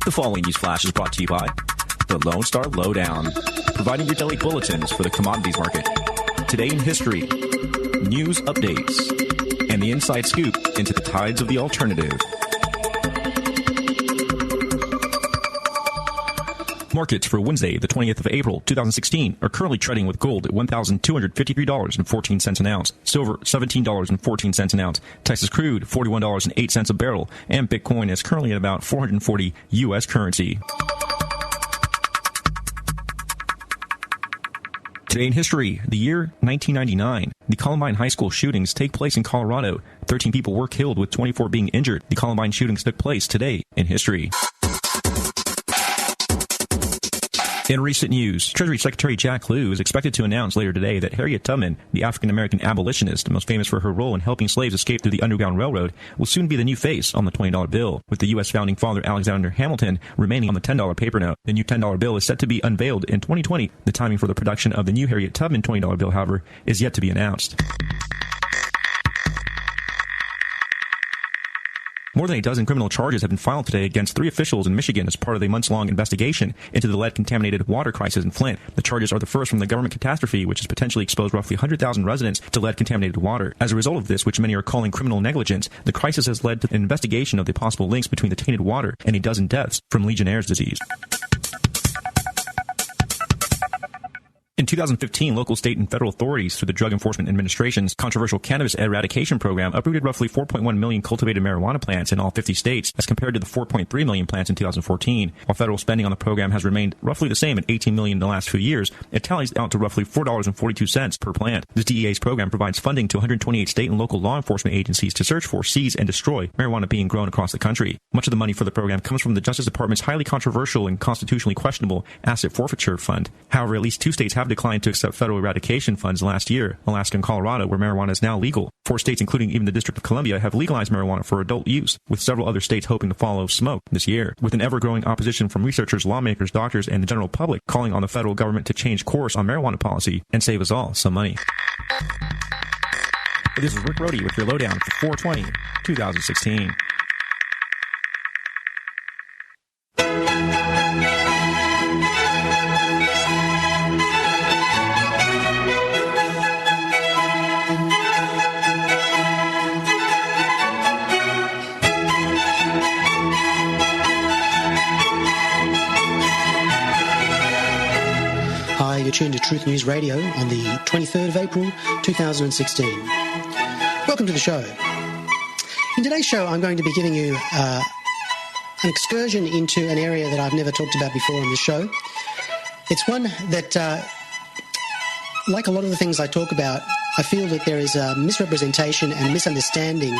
The following news flash is brought to you by the Lone Star Lowdown, providing your daily bulletins for the commodities market. Today in history, news updates, and the inside scoop into the tides of the alternative. Markets for Wednesday, the 20th of April, 2016, are currently trading with gold at $1,253.14 an ounce, silver $17.14 an ounce, Texas crude $41.08 a barrel, and Bitcoin is currently at about 440 U.S. currency. Today in history, the year 1999. The Columbine High School shootings take place in Colorado. 13 people were killed, with 24 being injured. The Columbine shootings took place today in history. In recent news, Treasury Secretary Jack Lew is expected to announce later today that Harriet Tubman, the African-American abolitionist most famous for her role in helping slaves escape through the Underground Railroad, will soon be the new face on the $20 bill, with the U.S. founding father Alexander Hamilton remaining on the $10 paper note. The new $10 bill is set to be unveiled in 2020. The timing for the production of the new Harriet Tubman $20 bill, however, is yet to be announced. More than a dozen criminal charges have been filed today against 3 officials in Michigan as part of a months-long investigation into the lead-contaminated water crisis in Flint. The charges are the first from the government catastrophe, which has potentially exposed roughly 100,000 residents to lead-contaminated water. As a result of this, which many are calling criminal negligence, the crisis has led to an investigation of the possible links between the tainted water and a dozen deaths from Legionnaire's disease. In 2015, local, state, and federal authorities through the Drug Enforcement Administration's controversial cannabis eradication program uprooted roughly 4.1 million cultivated marijuana plants in all 50 states, as compared to the 4.3 million plants in 2014. While federal spending on the program has remained roughly the same at $18 million in the last few years, it tallies out to roughly $4.42 per plant. This DEA's program provides funding to 128 state and local law enforcement agencies to search for, seize, and destroy marijuana being grown across the country. Much of the money for the program comes from the Justice Department's highly controversial and constitutionally questionable asset forfeiture fund. However, at least 2 states have declined to accept federal eradication funds last year, Alaska and Colorado, where marijuana is now legal. 4 states, including even the District of Columbia, have legalized marijuana for adult use, with several other states hoping to follow smoke this year. With an ever-growing opposition from researchers, lawmakers, doctors, and the general public calling on the federal government to change course on marijuana policy and save us all some money. This is Rick Brody with your lowdown for 4/20/2016. You're tuned to Truth News Radio on the 23rd of April 2016. Welcome to the show. In today's show, I'm going to be giving you an excursion into an area that I've never talked about before on this show. It's one that, like a lot of the things I talk about, I feel that there is a misrepresentation and misunderstanding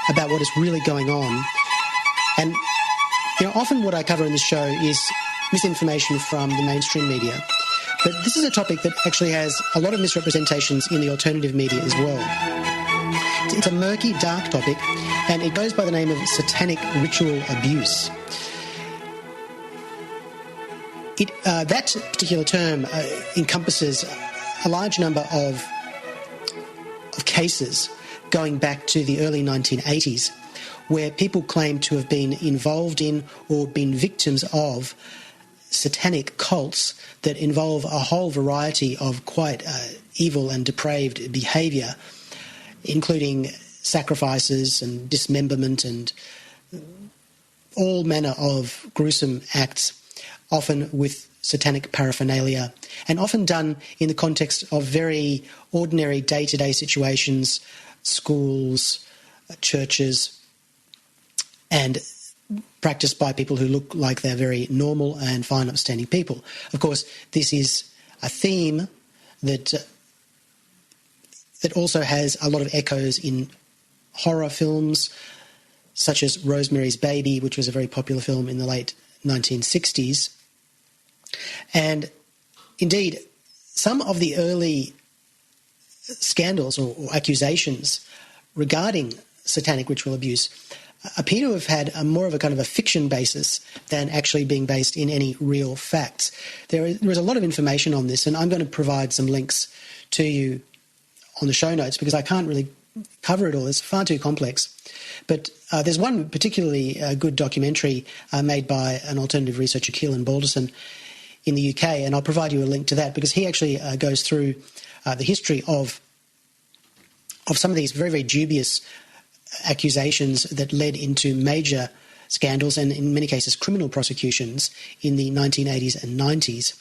about what is really going on. And, often what I cover in this show is misinformation from the mainstream media. But this is a topic that actually has a lot of misrepresentations in the alternative media as well. It's a murky, dark topic, and it goes by the name of satanic ritual abuse. That particular term encompasses a large number of cases going back to the early 1980s, where people claim to have been involved in or been victims of satanic cults that involve a whole variety of quite evil and depraved behaviour, including sacrifices and dismemberment and all manner of gruesome acts, often with satanic paraphernalia, and often done in the context of very ordinary day-to-day situations, schools, churches, and practiced by people who look like they're very normal and fine, upstanding people. Of course, this is a theme that also has a lot of echoes in horror films, such as Rosemary's Baby, which was a very popular film in the late 1960s. And indeed, some of the early scandals or accusations regarding satanic ritual abuse appear to have had more of a kind of a fiction basis than actually being based in any real facts. There is a lot of information on this, and I'm going to provide some links to you on the show notes because I can't really cover it all. It's far too complex. But there's one particularly good documentary made by an alternative researcher, Keelan Balderson, in the UK, and I'll provide you a link to that because he actually goes through the history of some of these very, very dubious accusations that led into major scandals and, in many cases, criminal prosecutions in the 1980s and 90s,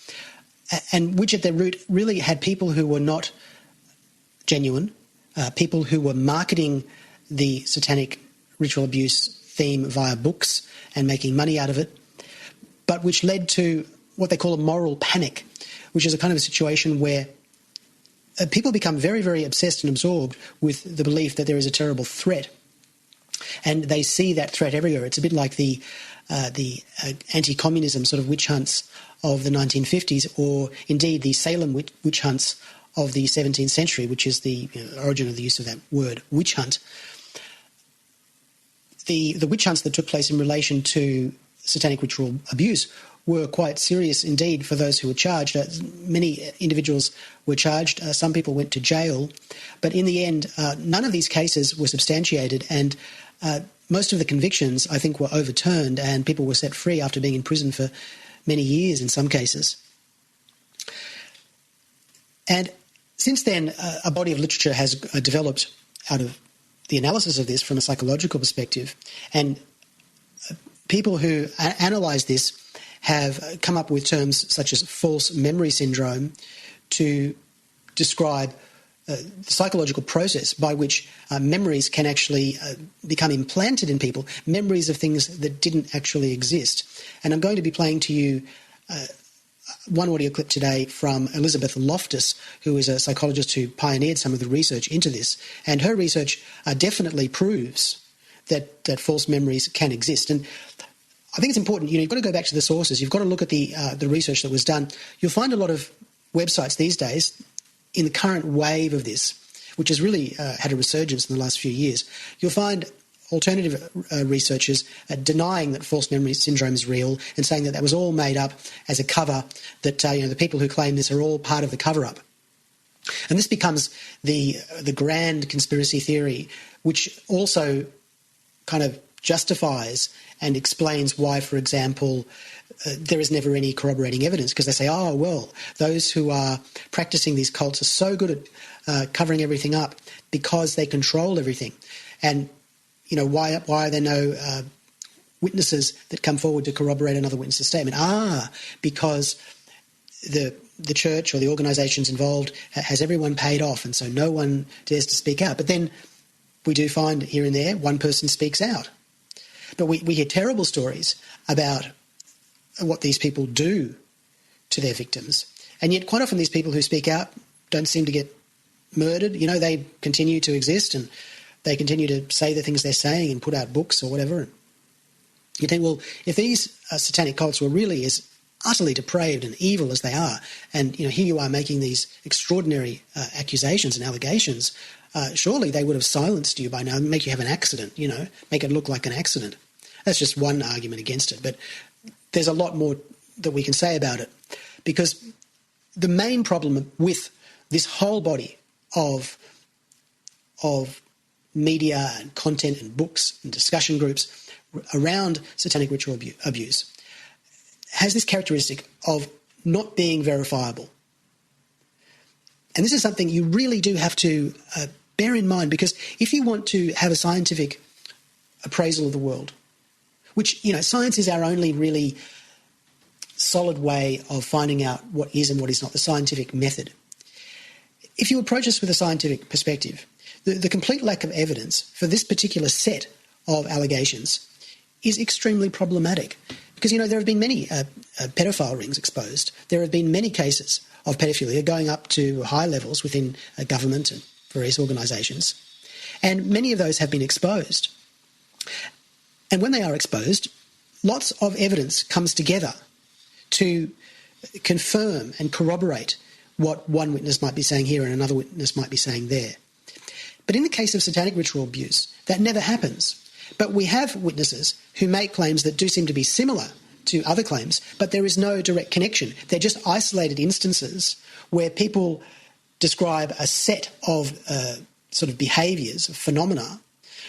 and which at their root really had people who were not genuine, people who were marketing the satanic ritual abuse theme via books and making money out of it, but which led to what they call a moral panic, which is a kind of a situation where people become very, very obsessed and absorbed with the belief that there is a terrible threat. And they see that threat everywhere. It's a bit like the anti-communism sort of witch hunts of the 1950s, or indeed the Salem witch hunts of the 17th century, which is the origin of the use of that word, witch hunt. The witch hunts that took place in relation to satanic ritual abuse were quite serious indeed for those who were charged. Many individuals were charged. Some people went to jail. But in the end, none of these cases were substantiated, and most of the convictions, I think, were overturned, and people were set free after being in prison for many years in some cases. And since then, a body of literature has developed out of the analysis of this from a psychological perspective, and people who analyse this have come up with terms such as false memory syndrome to describe the psychological process by which memories can actually become implanted in people, memories of things that didn't actually exist. And I'm going to be playing to you one audio clip today from Elizabeth Loftus, who is a psychologist who pioneered some of the research into this. And her research definitely proves that false memories can exist. And I think it's important, you've got to go back to the sources. You've got to look at the research that was done. You'll find a lot of websites these days in the current wave of this, which has really had a resurgence in the last few years. You'll find alternative researchers denying that false memory syndrome is real and saying that was all made up as a cover, that the people who claim this are all part of the cover-up. And this becomes the grand conspiracy theory, which also kind of justifies and explains why, for example, there is never any corroborating evidence, because they say, oh, well, those who are practicing these cults are so good at covering everything up because they control everything. And, why are there no witnesses that come forward to corroborate another witness's statement? Because the church or the organisations involved has everyone paid off, and so no one dares to speak out. But then we do find here and there one person speaks out. But we hear terrible stories about what these people do to their victims. And yet quite often these people who speak out don't seem to get murdered. They continue to exist and they continue to say the things they're saying and put out books or whatever. And you think, well, if these satanic cults were really as utterly depraved and evil as they are, and, here you are making these extraordinary accusations and allegations, surely they would have silenced you by now and make you have an accident, make it look like an accident. That's just one argument against it. But there's a lot more that we can say about it, because the main problem with this whole body of media and content and books and discussion groups around satanic ritual abuse has this characteristic of not being verifiable. And this is something you really do have to bear in mind, because if you want to have a scientific appraisal of the world, which, science is our only really solid way of finding out what is and what is not, the scientific method. If you approach this with a scientific perspective, the complete lack of evidence for this particular set of allegations is extremely problematic, because, there have been many pedophile rings exposed. There have been many cases of pedophilia going up to high levels within government and various organisations, and many of those have been exposed. And when they are exposed, lots of evidence comes together to confirm and corroborate what one witness might be saying here and another witness might be saying there. But in the case of satanic ritual abuse, that never happens. But we have witnesses who make claims that do seem to be similar to other claims, but there is no direct connection. They're just isolated instances where people describe a set of sort of behaviours, phenomena,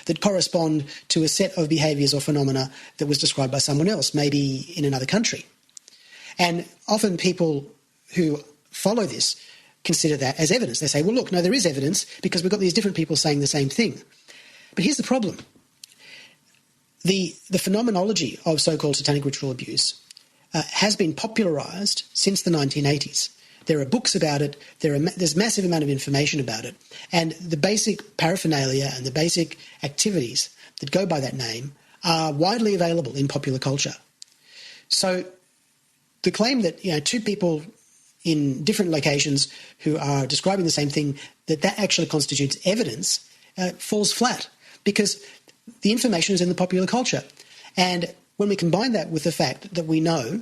that correspond to a set of behaviours or phenomena that was described by someone else, maybe in another country. And often people who follow this consider that as evidence. They say, well, look, no, there is evidence because we've got these different people saying the same thing. But here's the problem. The phenomenology of so-called satanic ritual abuse has been popularised since the 1980s. There are books about it, there's a massive amount of information about it, and the basic paraphernalia and the basic activities that go by that name are widely available in popular culture. So the claim that two people in different locations who are describing the same thing, that actually constitutes evidence, falls flat, because the information is in the popular culture. And when we combine that with the fact that we know,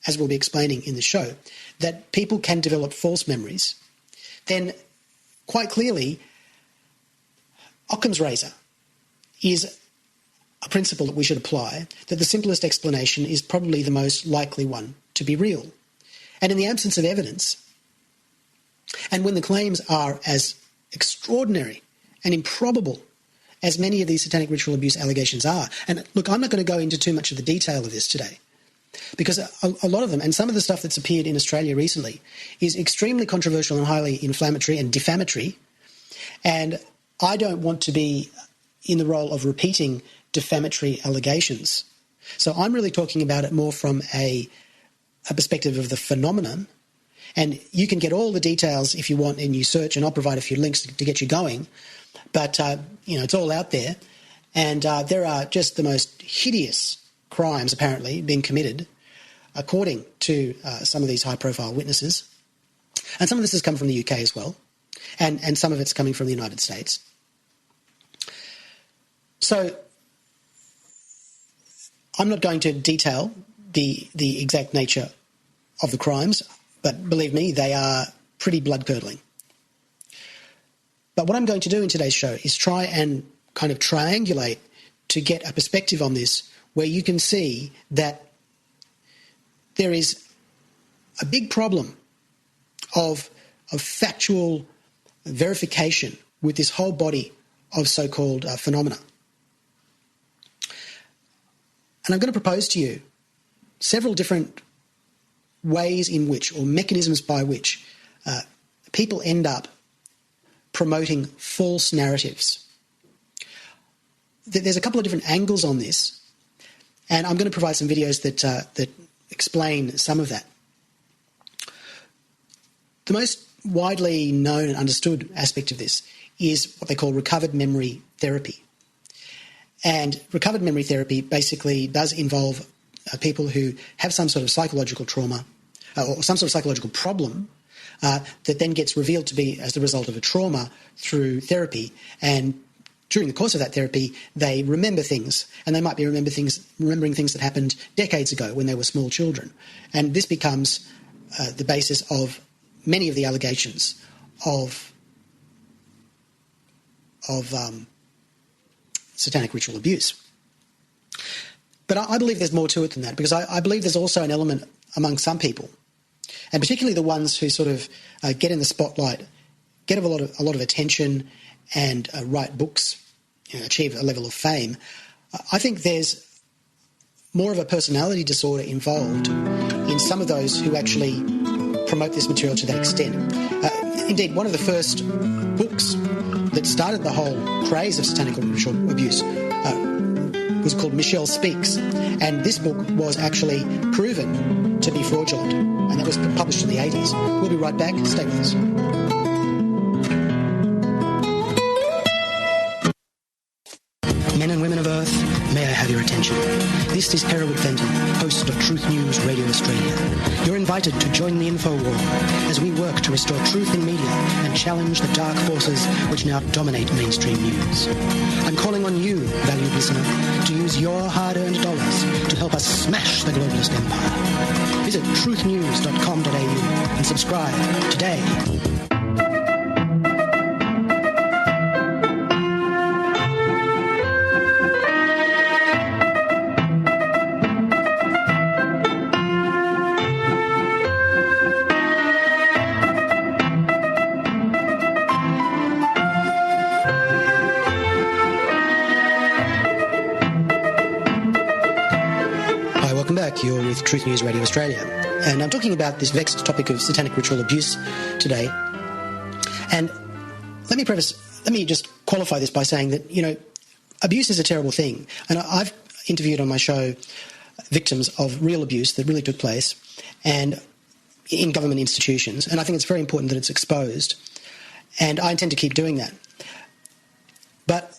as we'll be explaining in the show, that people can develop false memories, then quite clearly Occam's razor is a principle that we should apply, that the simplest explanation is probably the most likely one to be real. And in the absence of evidence, and when the claims are as extraordinary and improbable as many of these satanic ritual abuse allegations are, and look, I'm not going to go into too much of the detail of this today, because a lot of them, and some of the stuff that's appeared in Australia recently, is extremely controversial and highly inflammatory and defamatory, and I don't want to be in the role of repeating defamatory allegations. So I'm really talking about it more from a perspective of the phenomenon, and you can get all the details if you want and you search, and I'll provide a few links to get you going, but it's all out there, and there are just the most hideous crimes apparently being committed according to some of these high-profile witnesses, and some of this has come from the UK as well, and some of it's coming from the United States. So I'm not going to detail the exact nature of the crimes, but believe me, they are pretty blood-curdling. But what I'm going to do in today's show is try and kind of triangulate to get a perspective on this where you can see that there is a big problem of factual verification with this whole body of so-called phenomena. And I'm going to propose to you several different ways in which, or mechanisms by which, people end up promoting false narratives. There's a couple of different angles on this, and I'm going to provide some videos that explain some of that. The most widely known and understood aspect of this is what they call recovered memory therapy. And recovered memory therapy basically does involve people who have some sort of psychological trauma or some sort of psychological problem that then gets revealed to be as the result of a trauma through therapy. And during the course of that therapy, they remember things, and they might be remembering things that happened decades ago when they were small children. And this becomes the basis of many of the allegations of satanic ritual abuse. But I believe there's more to it than that, because I believe there's also an element among some people, and particularly the ones who sort of get in the spotlight, get a lot of attention, and write books, achieve a level of fame. I think there's more of a personality disorder involved in some of those who actually promote this material to that extent. Indeed, one of the first books that started the whole craze of satanic ritual abuse was called Michelle Speaks, and this book was actually proven to be fraudulent, and that was published in the 80s. We'll be right back. Stay with us. Men and women of Earth, may I have your attention? This is Hereward Fenton, host of Truth News Radio Australia. You're invited to join the info war as we work to restore truth in media and challenge the dark forces which now dominate mainstream news. I'm calling on you, valued listener, to use your hard-earned dollars to help us smash the globalist empire. Visit truthnews.com.au and subscribe today. You're with Truth News Radio Australia. And I'm talking about this vexed topic of satanic ritual abuse today. And let me just qualify this by saying that, abuse is a terrible thing. And I've interviewed on my show victims of real abuse that really took place and in government institutions. And I think it's very important that it's exposed. And I intend to keep doing that. But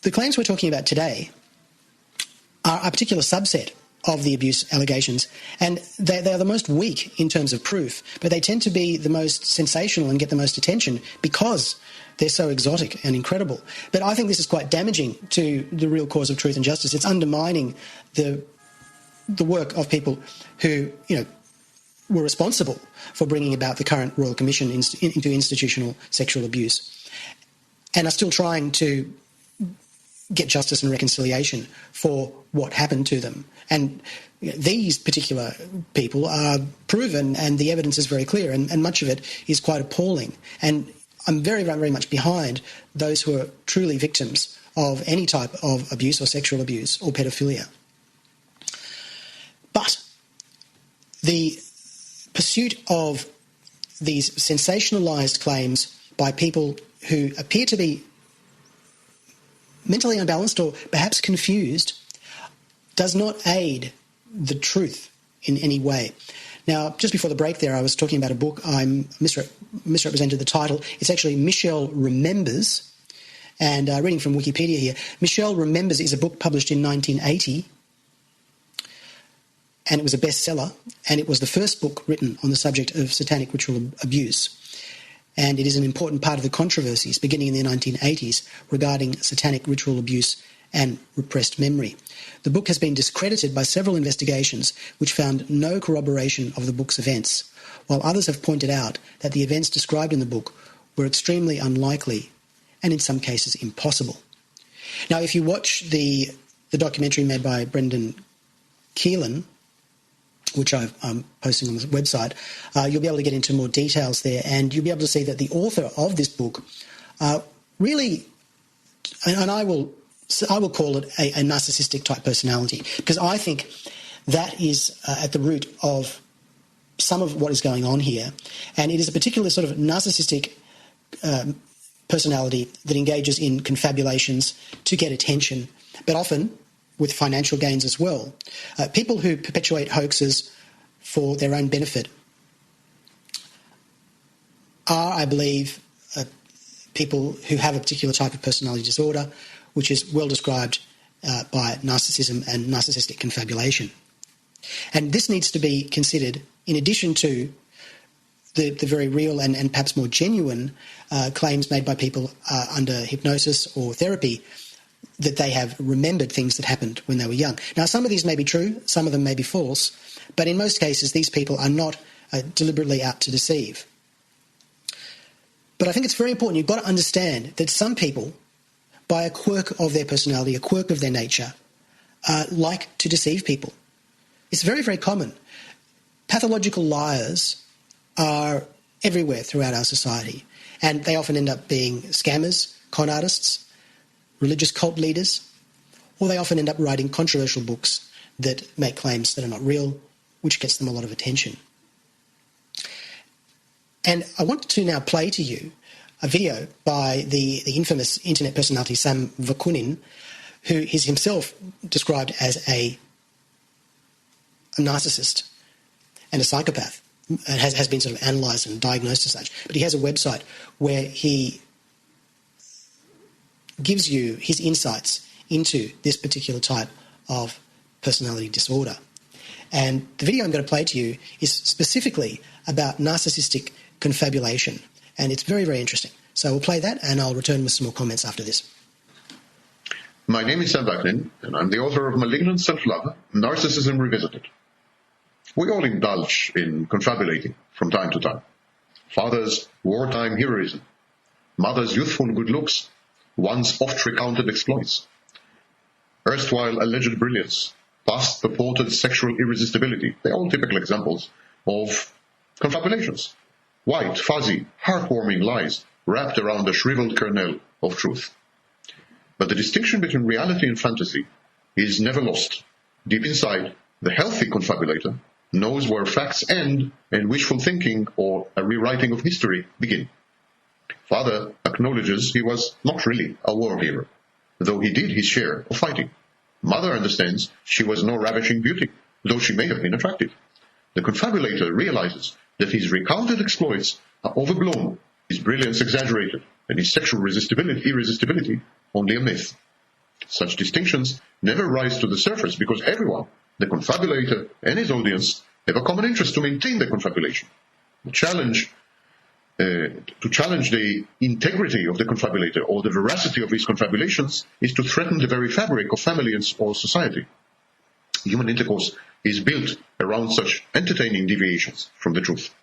the claims we're talking about today are a particular subset of the abuse allegations, and they are the most weak in terms of proof, but they tend to be the most sensational and get the most attention because they're so exotic and incredible. But I think this is quite damaging to the real cause of truth and justice. It's undermining the work of people who, were responsible for bringing about the current Royal Commission into institutional sexual abuse and are still trying to get justice and reconciliation for what happened to them. And these particular people are proven, and the evidence is very clear, and much of it is quite appalling. And I'm very, very much behind those who are truly victims of any type of abuse or sexual abuse or pedophilia. But the pursuit of these sensationalised claims by people who appear to be mentally unbalanced or perhaps confused does not aid the truth in any way. Now, just before the break there, I was talking about a book. I misrepresented the title. It's actually Michelle Remembers. And reading from Wikipedia here, Michelle Remembers is a book published in 1980. And it was a bestseller. And it was the first book written on the subject of satanic ritual abuse. And it is an important part of the controversies beginning in the 1980s regarding satanic ritual abuse and repressed memory. The book has been discredited by several investigations which found no corroboration of the book's events, while others have pointed out that the events described in the book were extremely unlikely and in some cases impossible. Now, if you watch the documentary made by Brendan Keelan, which I'm posting on the website, you'll be able to get into more details there, and you'll be able to see that the author of this book really, and I will call it a narcissistic type personality, because I think that is at the root of some of what is going on here, and it is a particular sort of narcissistic personality that engages in confabulations to get attention, but often with financial gains as well. People who perpetuate hoaxes for their own benefit are, I believe, people who have a particular type of personality disorder, which is well described by narcissism and narcissistic confabulation. And this needs to be considered in addition to the very real and perhaps more genuine claims made by people under hypnosis or therapy that they have remembered things that happened when they were young. Now, some of these may be true, some of them may be false, but in most cases these people are not deliberately out to deceive. But I think it's very important. You've got to understand that some people, by a quirk of their personality, a quirk of their nature, like to deceive people. It's very, very common. Pathological liars are everywhere throughout our society, and they often end up being scammers, con artists, religious cult leaders, or they often end up writing controversial books that make claims that are not real, which gets them a lot of attention. And I want to now play to you a video by the infamous internet personality Sam Vakunin, who is himself described as a narcissist and a psychopath, and has been sort of analysed and diagnosed as such. But he has a website where he gives you his insights into this particular type of personality disorder. And the video I'm going to play to you is specifically about narcissistic confabulation, and it's very, very interesting. So we'll play that, and I'll return with some more comments after this. My name is Sam Vakunin, and I'm the author of Malignant Self-Love, Narcissism Revisited. We all indulge in confabulating from time to time. Father's wartime heroism, mother's youthful good looks, one's oft-recounted exploits, erstwhile alleged brilliance, past purported sexual irresistibility. They're all typical examples of confabulations. White, fuzzy, heartwarming lies wrapped around a shriveled kernel of truth. But the distinction between reality and fantasy is never lost. Deep inside, The healthy confabulator knows where facts end and wishful thinking or a rewriting of history begin. Father acknowledges he was not really a war hero, though he did his share of fighting. Mother understands she was no ravishing beauty, though she may have been attractive. The confabulator realizes that his recounted exploits are overblown, his brilliance exaggerated, and his sexual irresistibility only a myth. Such distinctions never rise to the surface because everyone, the confabulator and his audience, have a common interest to maintain the confabulation. To challenge the integrity of the confabulator or the veracity of his confabulations is to threaten the very fabric of family or society. Human intercourse is built around such entertaining deviations from the truth.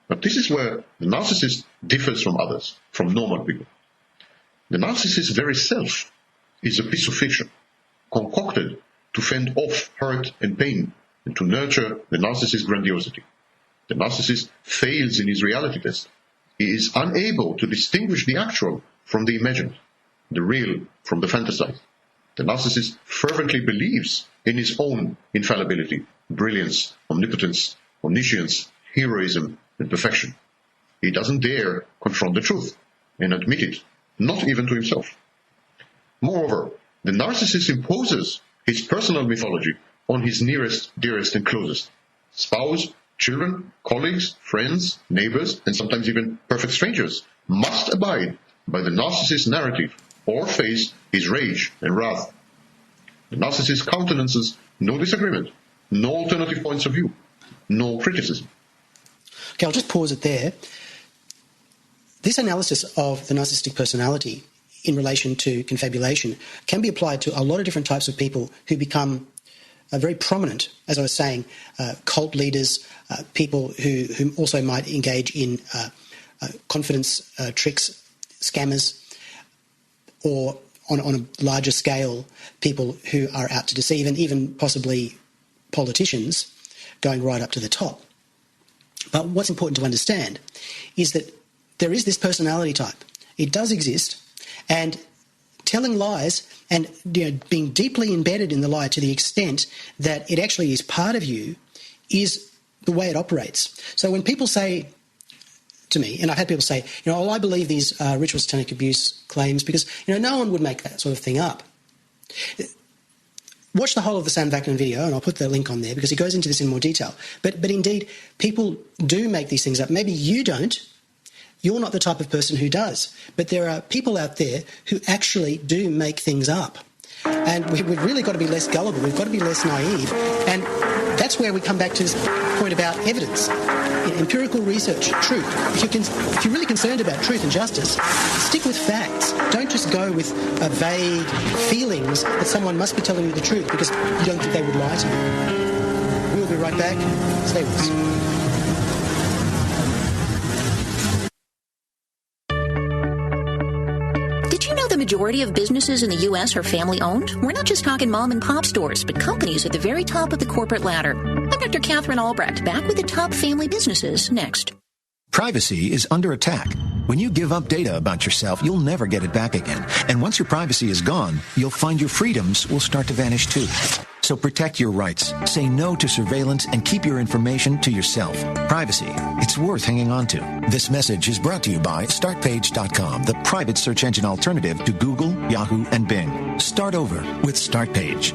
But this is where the narcissist differs from others, from normal people. The narcissist's very self is a piece of fiction, concocted to fend off hurt and pain and to nurture the narcissist's grandiosity. The narcissist fails in his reality test. He is unable to distinguish the actual from the imagined, the real from the fantasized. The narcissist fervently believes in his own infallibility, brilliance, omnipotence, omniscience, heroism, and perfection. He doesn't dare confront the truth and admit it, not even to himself. Moreover, the narcissist imposes his personal mythology on his nearest, dearest, and closest. Spouse, children, colleagues, friends, neighbors, and sometimes even perfect strangers must abide by the narcissist's narrative or face his rage and wrath. The narcissist countenances no disagreement, no alternative points of view, no criticism. Okay, I'll just pause it there. This analysis of the narcissistic personality in relation to confabulation can be applied to a lot of different types of people who become very prominent, as I was saying, cult leaders, people who also might engage in confidence tricks, scammers, or on a larger scale, people who are out to deceive, and even possibly politicians going right up to the top. But what's important to understand is that there is this personality type. It does exist, and telling lies and being deeply embedded in the lie to the extent that it actually is part of you is the way it operates. So when people say to me, and I've had people say, I believe these ritual satanic abuse claims because, no one would make that sort of thing up. Watch the whole of the Sam Vaknin video, and I'll put the link on there because he goes into this in more detail. But indeed, people do make these things up. Maybe you don't. You're not the type of person who does. But there are people out there who actually do make things up. And we've really got to be less gullible. We've got to be less naive. And that's where we come back to this point about evidence. Empirical research, truth. If you're really concerned about truth and justice, stick with facts. Don't just go with vague feelings that someone must be telling you the truth because you don't think they would lie to you. We'll be right back. Stay with us. The majority of businesses in the U.S. are family-owned. We're not just talking mom-and-pop stores, but companies at the very top of the corporate ladder. I'm Dr. Catherine Albrecht, back with the top family businesses next. Privacy is under attack. When you give up data about yourself, you'll never get it back again. And once your privacy is gone, you'll find your freedoms will start to vanish too. So protect your rights, say no to surveillance, and keep your information to yourself. Privacy, it's worth hanging on to. This message is brought to you by StartPage.com, the private search engine alternative to Google, Yahoo, and Bing. Start over with StartPage.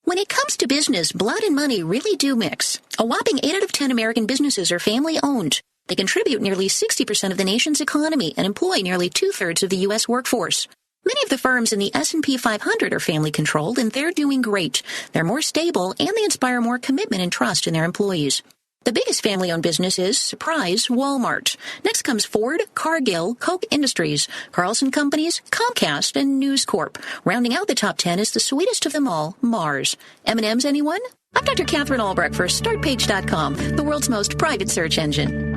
When it comes to business, blood and money really do mix. A whopping 8 out of 10 American businesses are family-owned. They contribute nearly 60% of the nation's economy and employ nearly 2/3 of the U.S. workforce. Many of the firms in the S&P 500 are family-controlled, and they're doing great. They're more stable, and they inspire more commitment and trust in their employees. The biggest family-owned business is, surprise, Walmart. Next comes Ford, Cargill, Koch Industries, Carlson Companies, Comcast, and News Corp. Rounding out the top 10 is the sweetest of them all, Mars. M&M's, anyone? I'm Dr. Catherine Albrecht for StartPage.com, the world's most private search engine.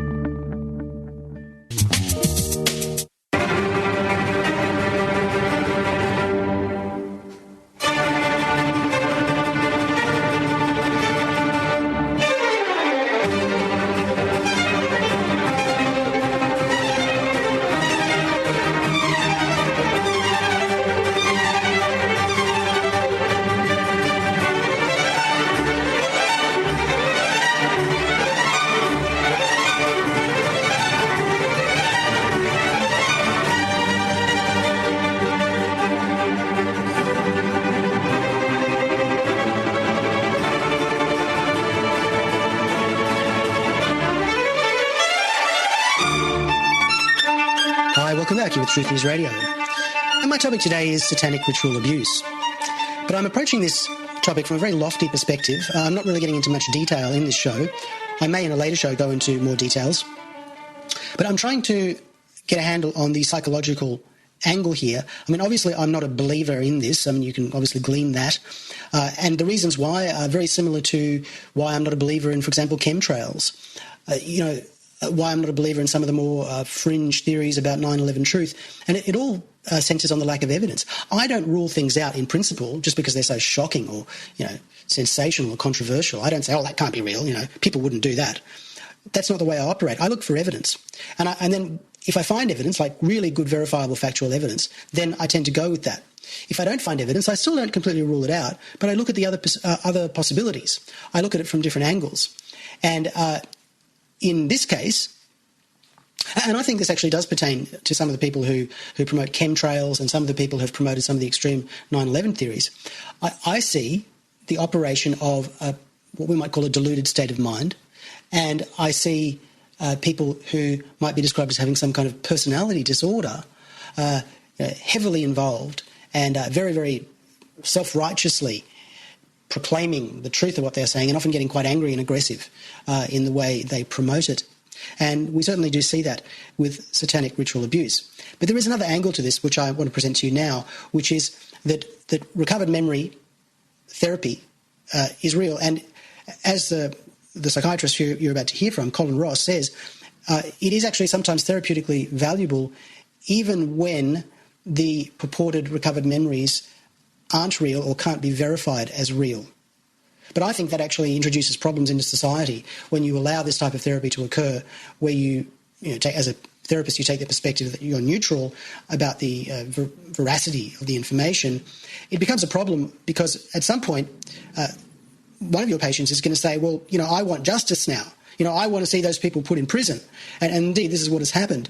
Welcome back. You're with Truth News Radio. And my topic today is satanic ritual abuse. But I'm approaching this topic from a very lofty perspective. I'm not really getting into much detail in this show. I may in a later show go into more details. But I'm trying to get a handle on the psychological angle here. I mean, obviously, I'm not a believer in this. I mean, you can obviously glean that. And the reasons why are very similar to why I'm not a believer in, for example, chemtrails. Why I'm not a believer in some of the more fringe theories about 9/11 truth. And it all centres on the lack of evidence. I don't rule things out in principle just because they're so shocking or, sensational or controversial. I don't say, that can't be real. People wouldn't do that. That's not the way I operate. I look for evidence. And then if I find evidence, like really good, verifiable, factual evidence, then I tend to go with that. If I don't find evidence, I still don't completely rule it out, but I look at the other possibilities. I look at it from different angles. And in this case, and I think this actually does pertain to some of the people who promote chemtrails and some of the people who have promoted some of the extreme 9/11 theories, I see the operation of what we might call a deluded state of mind, and I see people who might be described as having some kind of personality disorder heavily involved and very, very self-righteously proclaiming the truth of what they're saying and often getting quite angry and aggressive in the way they promote it. And we certainly do see that with satanic ritual abuse. But there is another angle to this which I want to present to you now, which is that recovered memory therapy is real. And as the psychiatrist who you're about to hear from, Colin Ross, says, it is actually sometimes therapeutically valuable even when the purported recovered memories aren't real or can't be verified as real. But I think that actually introduces problems into society when you allow this type of therapy to occur, where you as a therapist, you take the perspective that you're neutral about the veracity of the information. It becomes a problem because at some point, one of your patients is going to say, well, I want justice now. I want to see those people put in prison. And indeed, this is what has happened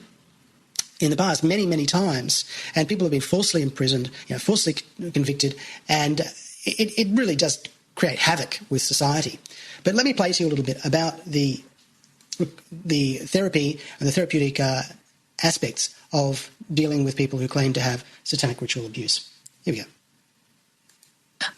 in the past many, many times. And people have been falsely imprisoned, falsely convicted. And it really does create havoc with society. But let me play to you a little bit about the therapy and the therapeutic aspects of dealing with people who claim to have satanic ritual abuse. Here we go.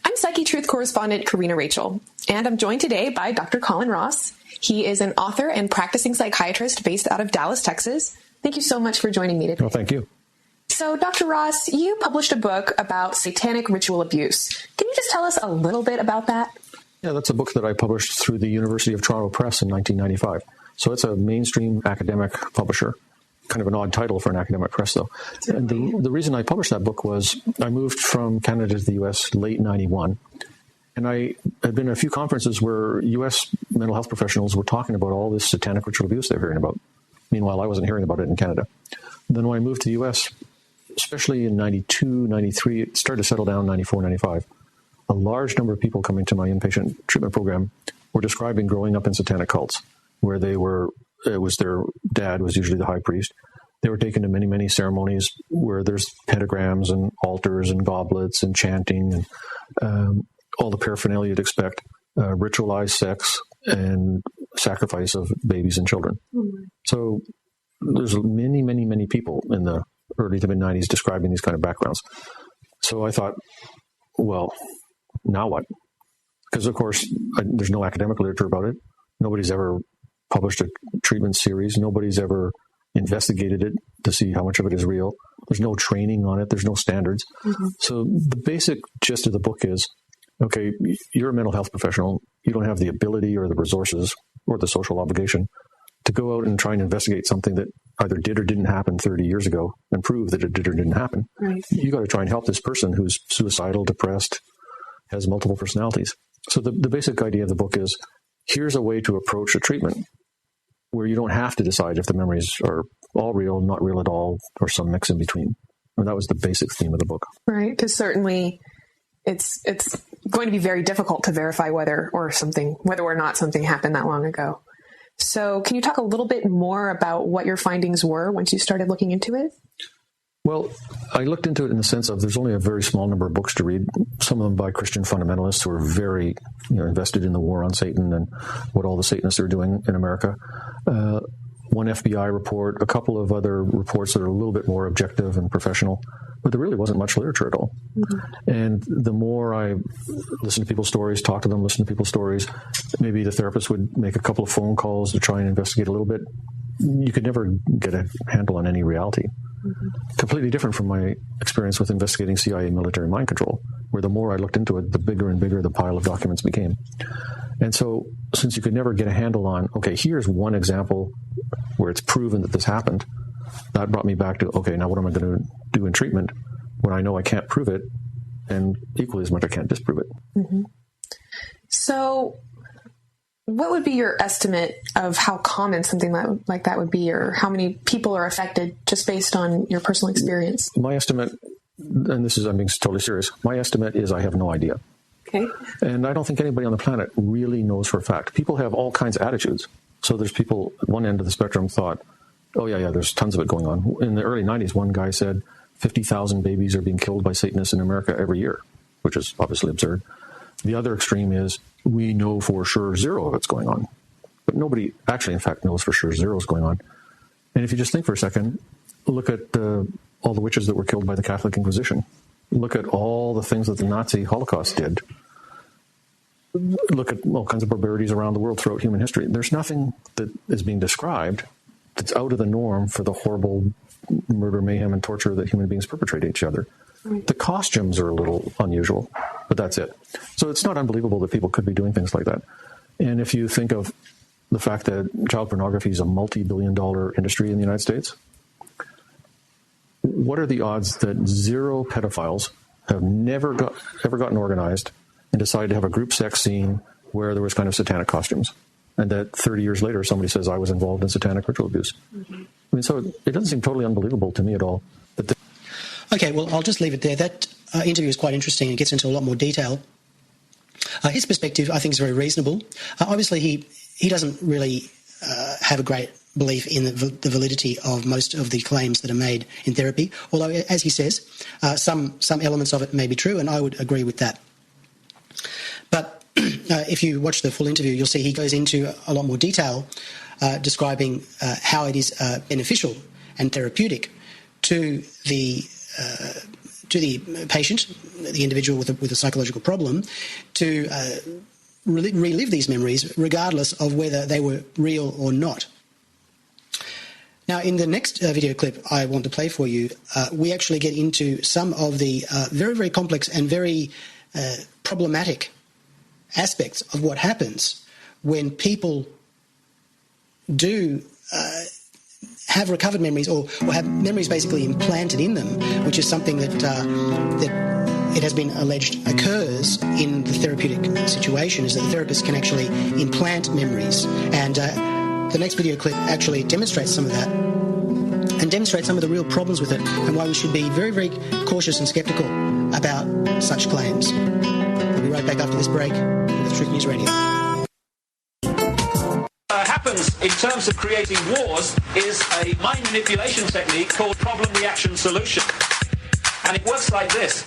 I'm Psyche Truth correspondent Karina Rachel, and I'm joined today by Dr. Colin Ross. He is an author and practicing psychiatrist based out of Dallas, Texas. Thank you so much for joining me today. Well, thank you. So, Dr. Ross, you published a book about satanic ritual abuse. Can you just tell us a little bit about that? Yeah, that's a book that I published through the University of Toronto Press in 1995. So it's a mainstream academic publisher. Kind of an odd title for an academic press, though. And the reason I published that book was I moved from Canada to the U.S. late 91, and I had been at a few conferences where U.S. mental health professionals were talking about all this satanic ritual abuse they're hearing about. Meanwhile, I wasn't hearing about it in Canada. And then when I moved to the U.S., especially in 92, 93, it started to settle down, 94, 95. A large number of people coming to my inpatient treatment program were describing growing up in satanic cults, where it was their dad was usually the high priest. They were taken to many, many ceremonies where there's pentagrams and altars and goblets and chanting and all the paraphernalia you'd expect, ritualized sex and sacrifice of babies and children. Mm-hmm. So there's many, many, many people in the early to mid-90s describing these kind of backgrounds. So I thought, well, now what? Because, of course, there's no academic literature about it. Nobody's ever published a treatment series. Nobody's ever investigated it to see how much of it is real. There's no training on it. There's no standards. Mm-hmm. So the basic gist of the book is, okay, you're a mental health professional. You don't have the ability or the resources or the social obligation to go out and try and investigate something that either did or didn't happen 30 years ago and prove that it did or didn't happen. Right. You got to try and help this person who's suicidal, depressed, has multiple personalities. So the basic idea of the book is, here's a way to approach a treatment where you don't have to decide if the memories are all real, not real at all, or some mix in between. And that was the basic theme of the book. Right, because certainly it's going to be very difficult to verify whether or not something happened that long ago. So can you talk a little bit more about what your findings were once you started looking into it? Well, I looked into it in the sense of there's only a very small number of books to read, some of them by Christian fundamentalists who are very invested in the war on Satan and what all the Satanists are doing in America. one FBI report, a couple of other reports that are a little bit more objective and professional, but there really wasn't much literature at all. Mm-hmm. And the more I listened to people's stories, talked to them, listened to people's stories, maybe the therapist would make a couple of phone calls to try and investigate a little bit. You could never get a handle on any reality. Mm-hmm. Completely different from my experience with investigating CIA military mind control, where the more I looked into it, the bigger and bigger the pile of documents became. And so, since you could never get a handle on, okay, here's one example where it's proven that this happened, that brought me back to, okay, now what am I going to do in treatment when I know I can't prove it, and equally as much I can't disprove it? Mm-hmm. So, what would be your estimate of how common something like that would be, or how many people are affected just based on your personal experience? My estimate, and I'm being totally serious, my estimate is I have no idea. Okay. And I don't think anybody on the planet really knows for a fact. People have all kinds of attitudes. So there's people at one end of the spectrum thought, oh, yeah, there's tons of it going on. In the early 90s, one guy said 50,000 babies are being killed by Satanists in America every year, which is obviously absurd. The other extreme is we know for sure zero of it's going on. But nobody actually, in fact, knows for sure zero is going on. And if you just think for a second, look at all the witches that were killed by the Catholic Inquisition. Look at all the things that the Nazi Holocaust did. Look at all kinds of barbarities around the world throughout human history. There's nothing that is being described that's out of the norm for the horrible murder, mayhem, and torture that human beings perpetrate each other. The costumes are a little unusual, but that's it. So it's not unbelievable that people could be doing things like that. And if you think of the fact that child pornography is a multi-billion-dollar industry in the United States, what are the odds that zero pedophiles have ever gotten organized and decided to have a group sex scene where there was kind of satanic costumes, and that 30 years later somebody says I was involved in satanic ritual abuse? Mm-hmm. I mean, so it doesn't seem totally unbelievable to me at all. Okay, well, I'll just leave it there. That interview is quite interesting and gets into a lot more detail. His perspective, I think, is very reasonable. Obviously, he doesn't really have a great belief in the validity of most of the claims that are made in therapy, although, as he says, some elements of it may be true, and I would agree with that. But if you watch the full interview, you'll see he goes into a lot more detail describing how it is beneficial and therapeutic to the patient, the individual with a psychological problem, to relive these memories regardless of whether they were real or not. Now, in the next video clip I want to play for you, we actually get into some of the very, very complex and very problematic aspects of what happens when people do have recovered memories or have memories basically implanted in them, which is something that it has been alleged occurs in the therapeutic situation, is that the therapist can actually implant memories. And the next video clip actually demonstrates some of that and demonstrates some of the real problems with it and why we should be very, very cautious and sceptical about such claims. We'll be right back after this break with Truth News Radio. Happens in terms of creating wars is a mind manipulation technique called problem reaction solution. And it works like this.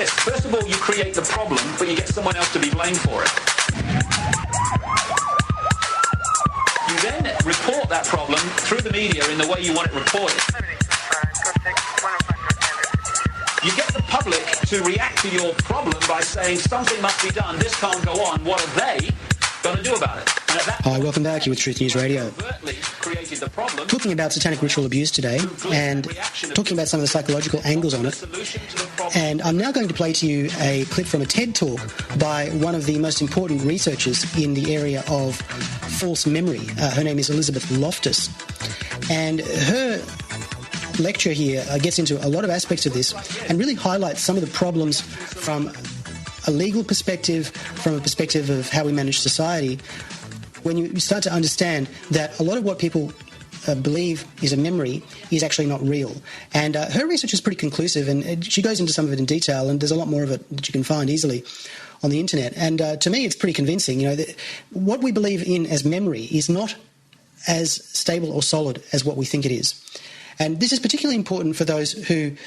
First of all, you create the problem, but you get someone else to be blamed for it. You then report that problem through the media in the way you want it reported. You get the public to react to your problem by saying something must be done, this can't go on, what are they going to do about it? Hi, welcome back. You're with Truth News Radio. Talking about satanic ritual abuse today and talking about some of the psychological angles on it. And I'm now going to play to you a clip from a TED Talk by one of the most important researchers in the area of false memory. Her name is Elizabeth Loftus. And her lecture here gets into a lot of aspects of this and really highlights some of the problems from a legal perspective, from a perspective of how we manage society, when you start to understand that a lot of what people believe is a memory is actually not real. And her research is pretty conclusive, and she goes into some of it in detail, and there's a lot more of it that you can find easily on the internet. And to me, it's pretty convincing. You know, that what we believe in as memory is not as stable or solid as what we think it is. And this is particularly important for those who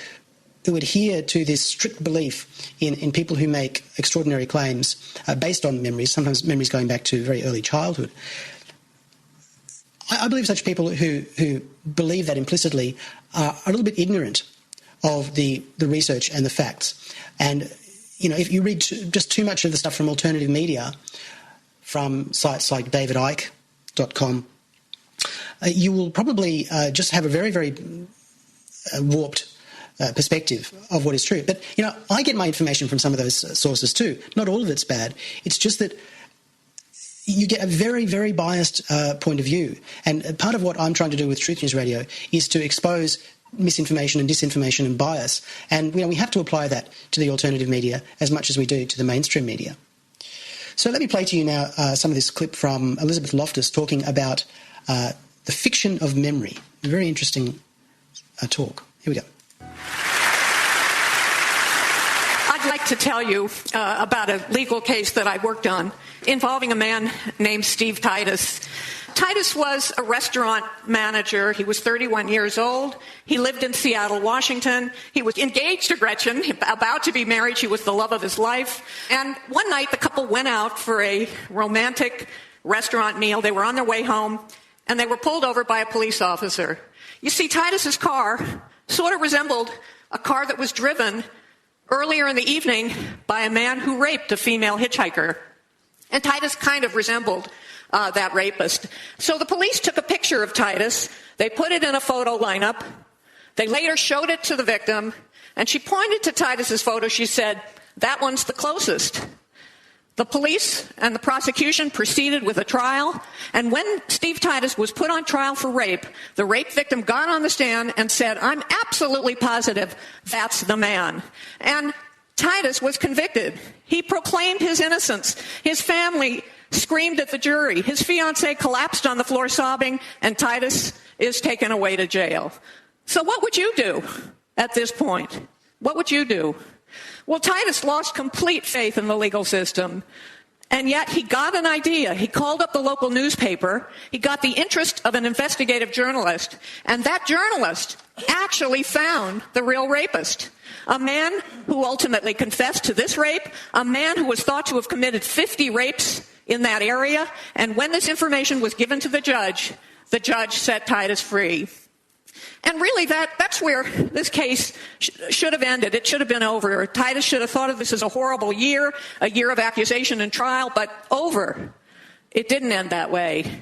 adhere to this strict belief in people who make extraordinary claims based on memories, sometimes memories going back to very early childhood. I believe such people who believe that implicitly are a little bit ignorant of the research and the facts. And, you know, if you read just too much of the stuff from alternative media, from sites like davidicke.com, you will probably just have a very, very warped perspective of what is true. But, you know, I get my information from some of those sources too. Not all of it's bad. It's just that you get a very, very biased point of view. And part of what I'm trying to do with Truth News Radio is to expose misinformation and disinformation and bias. And, you know, we have to apply that to the alternative media as much as we do to the mainstream media. So let me play to you now some of this clip from Elizabeth Loftus talking about the fiction of memory. A very interesting talk. Here we go. I'd like to tell you about a legal case that I worked on involving a man named Steve Titus. Titus was a restaurant manager. He was 31 years old. He lived in Seattle, Washington. He was engaged to Gretchen, about to be married. She was the love of his life. And one night, the couple went out for a romantic restaurant meal. They were on their way home, and they were pulled over by a police officer. You see, Titus's car sort of resembled a car that was driven earlier in the evening by a man who raped a female hitchhiker. And Titus kind of resembled that rapist. So the police took a picture of Titus. They put it in a photo lineup. They later showed it to the victim, and she pointed to Titus's photo. She said, "That one's the closest." The police and the prosecution proceeded with a trial, and when Steve Titus was put on trial for rape, the rape victim got on the stand and said, "I'm absolutely positive that's the man." And Titus was convicted. He proclaimed his innocence. His family screamed at the jury. His fiancée collapsed on the floor sobbing, and Titus is taken away to jail. So what would you do at this point? What would you do? Well, Titus lost complete faith in the legal system, and yet he got an idea. He called up the local newspaper. He got the interest of an investigative journalist, and that journalist actually found the real rapist. A man who ultimately confessed to this rape, a man who was thought to have committed 50 rapes in that area, and when this information was given to the judge set Titus free. And really, that's where this case should have ended. It should have been over. Titus should have thought of this as a horrible year, a year of accusation and trial, but over. It didn't end that way.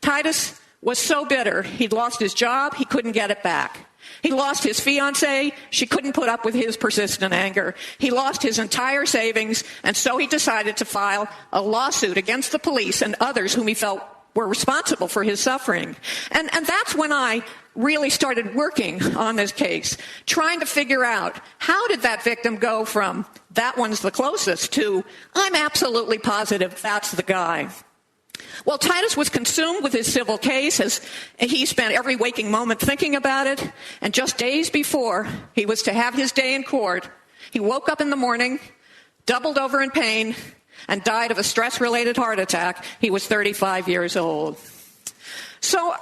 Titus was so bitter. He'd lost his job. He couldn't get it back. He lost his fiancée. She couldn't put up with his persistent anger. He lost his entire savings, and so he decided to file a lawsuit against the police and others whom he felt were responsible for his suffering. And that's when I really started working on this case, trying to figure out how did that victim go from "that one's the closest" to "I'm absolutely positive that's the guy." Well, Titus was consumed with his civil case as he spent every waking moment thinking about it. And just days before he was to have his day in court, he woke up in the morning, doubled over in pain, and died of a stress-related heart attack. He was 35 years old. So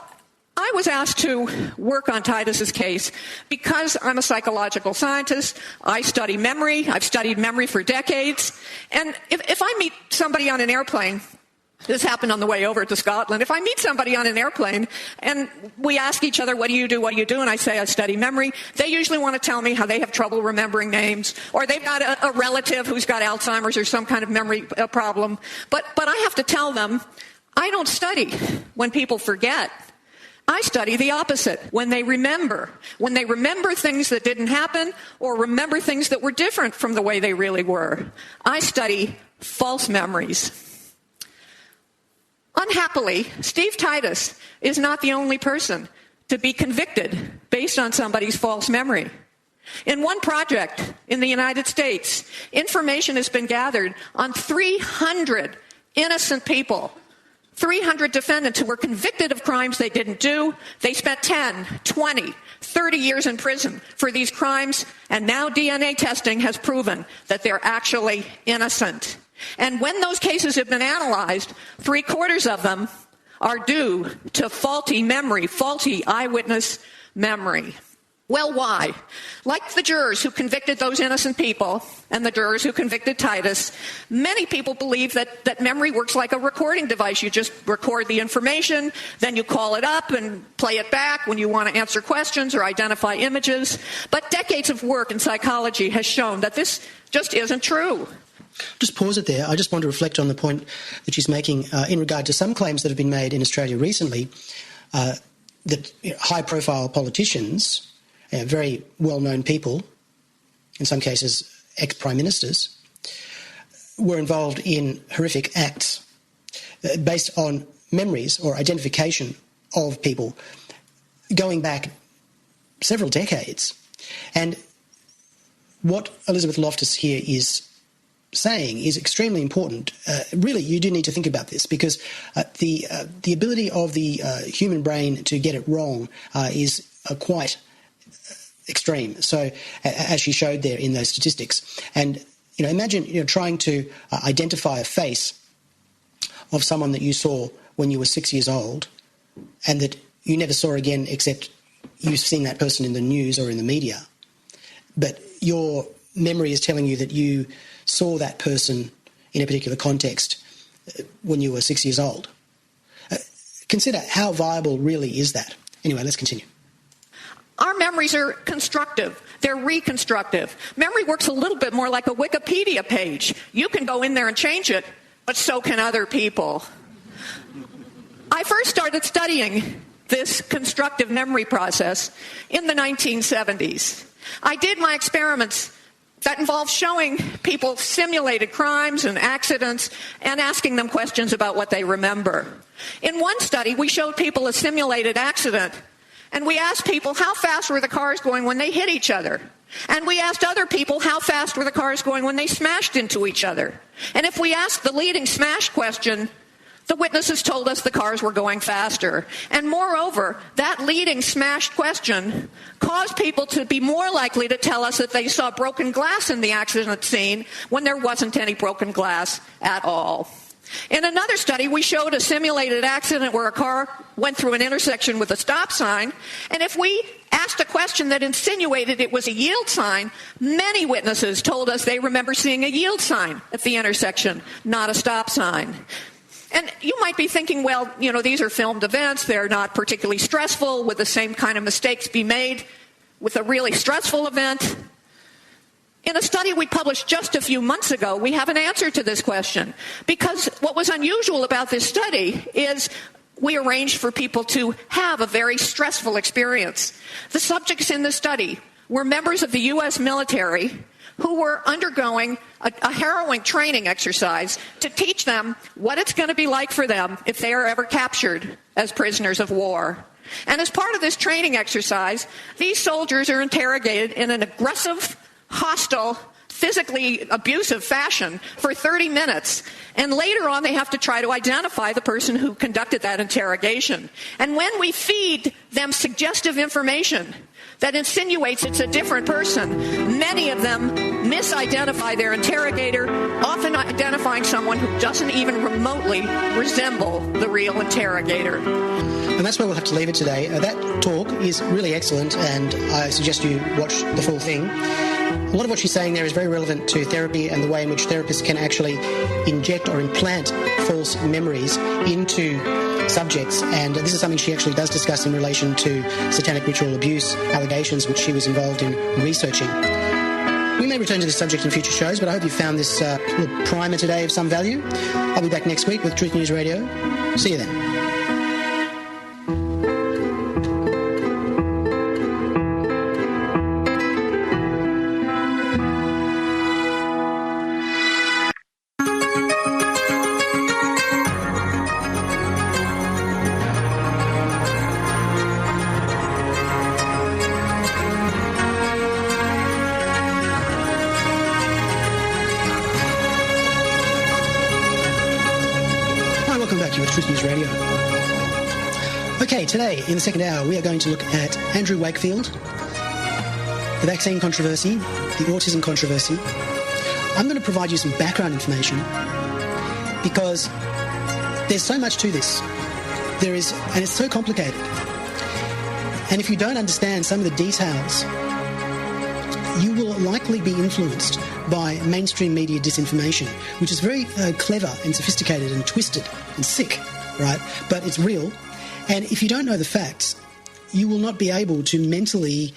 I was asked to work on Titus's case because I'm a psychological scientist. I study memory. I've studied memory for decades. And if I meet somebody on an airplane, this happened on the way over to Scotland. If I meet somebody on an airplane and we ask each other, what do you do, and I say, I study memory, they usually want to tell me how they have trouble remembering names, or they've got a relative who's got Alzheimer's or some kind of memory problem. But I have to tell them, I don't study when people forget. I study the opposite, when they remember things that didn't happen or remember things that were different from the way they really were. I study false memories. Unhappily, Steve Titus is not the only person to be convicted based on somebody's false memory. In one project in the United States, information has been gathered on 300 innocent people, 300 defendants who were convicted of crimes they didn't do. They spent 10, 20, 30 years in prison for these crimes, and now DNA testing has proven that they're actually innocent. And when those cases have been analyzed, 3/4 of them are due to faulty memory, faulty eyewitness memory. Well, why? Like the jurors who convicted those innocent people and the jurors who convicted Titus, many people believe that memory works like a recording device. You just record the information, then you call it up and play it back when you want to answer questions or identify images. But decades of work in psychology has shown that this just isn't true. Just pause it there. I just want to reflect on the point that she's making in regard to some claims that have been made in Australia recently that high-profile politicians, very well-known people, in some cases ex-prime ministers, were involved in horrific acts based on memories or identification of people going back several decades. And what Elizabeth Loftus here is saying is extremely important. Really, you do need to think about this, because the ability of the human brain to get it wrong is quite extreme. So, as she showed there in those statistics, and imagine trying to identify a face of someone that you saw when you were 6 years old, and that you never saw again except you've seen that person in the news or in the media, but your memory is telling you that you saw that person in a particular context when you were 6 years old. Consider how viable really is that. Anyway, let's continue. Our memories are constructive. They're reconstructive. Memory works a little bit more like a Wikipedia page. You can go in there and change it, but so can other people. I first started studying this constructive memory process in the 1970s. I did my experiments that involved showing people simulated crimes and accidents and asking them questions about what they remember. In one study, we showed people a simulated accident, and we asked people how fast were the cars going when they hit each other. And we asked other people how fast were the cars going when they smashed into each other. And if we asked the leading smash question, the witnesses told us the cars were going faster. And moreover, that leading smashed question caused people to be more likely to tell us that they saw broken glass in the accident scene when there wasn't any broken glass at all. In another study, we showed a simulated accident where a car went through an intersection with a stop sign, and if we asked a question that insinuated it was a yield sign, many witnesses told us they remember seeing a yield sign at the intersection, not a stop sign. And you might be thinking, well, these are filmed events. They're not particularly stressful. Would the same kind of mistakes be made with a really stressful event? In a study we published just a few months ago, we have an answer to this question. Because what was unusual about this study is we arranged for people to have a very stressful experience. The subjects in the study were members of the U.S. military who were undergoing a harrowing training exercise to teach them what it's going to be like for them if they are ever captured as prisoners of war. And as part of this training exercise, these soldiers are interrogated in an aggressive, hostile, physically abusive fashion for 30 minutes. And later on, they have to try to identify the person who conducted that interrogation. And when we feed them suggestive information that insinuates it's a different person, many of them misidentify their interrogator, often identifying someone who doesn't even remotely resemble the real interrogator. And that's where we'll have to leave it today. That talk is really excellent, and I suggest you watch the full thing. A lot of what she's saying there is very relevant to therapy and the way in which therapists can actually inject or implant false memories into subjects. And this is something she actually does discuss in relation to satanic ritual abuse allegations, which she was involved in researching. We may return to this subject in future shows, but I hope you found this little primer today of some value. I'll be back next week with Truth News Radio. See you then. Today, in the second hour, we are going to look at Andrew Wakefield, the vaccine controversy, the autism controversy. I'm going to provide you some background information because there's so much to this. There is, and it's so complicated. And if you don't understand some of the details, you will likely be influenced by mainstream media disinformation, which is very clever and sophisticated and twisted and sick, right? But it's real. And if you don't know the facts, you will not be able to mentally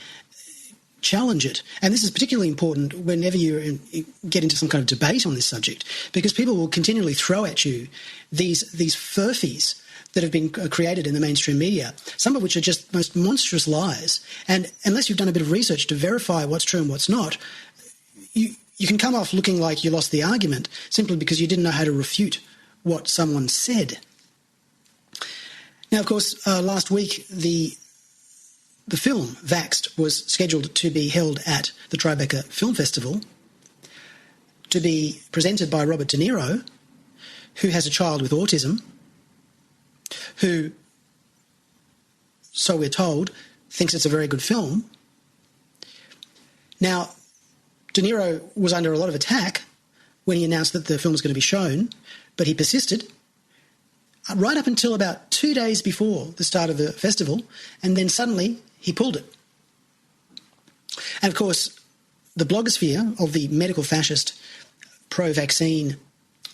challenge it. And this is particularly important whenever you get into some kind of debate on this subject, because people will continually throw at you these furphies that have been created in the mainstream media, some of which are just most monstrous lies. And unless you've done a bit of research to verify what's true and what's not, you can come off looking like you lost the argument simply because you didn't know how to refute what someone said. Now, of course, last week, the film Vaxxed was scheduled to be held at the Tribeca Film Festival, to be presented by Robert De Niro, who has a child with autism, who, so we're told, thinks it's a very good film. Now, De Niro was under a lot of attack when he announced that the film was going to be shown, but he persisted right up until about 2 days before the start of the festival, and then suddenly he pulled it. And of course, the blogosphere of the medical fascist pro-vaccine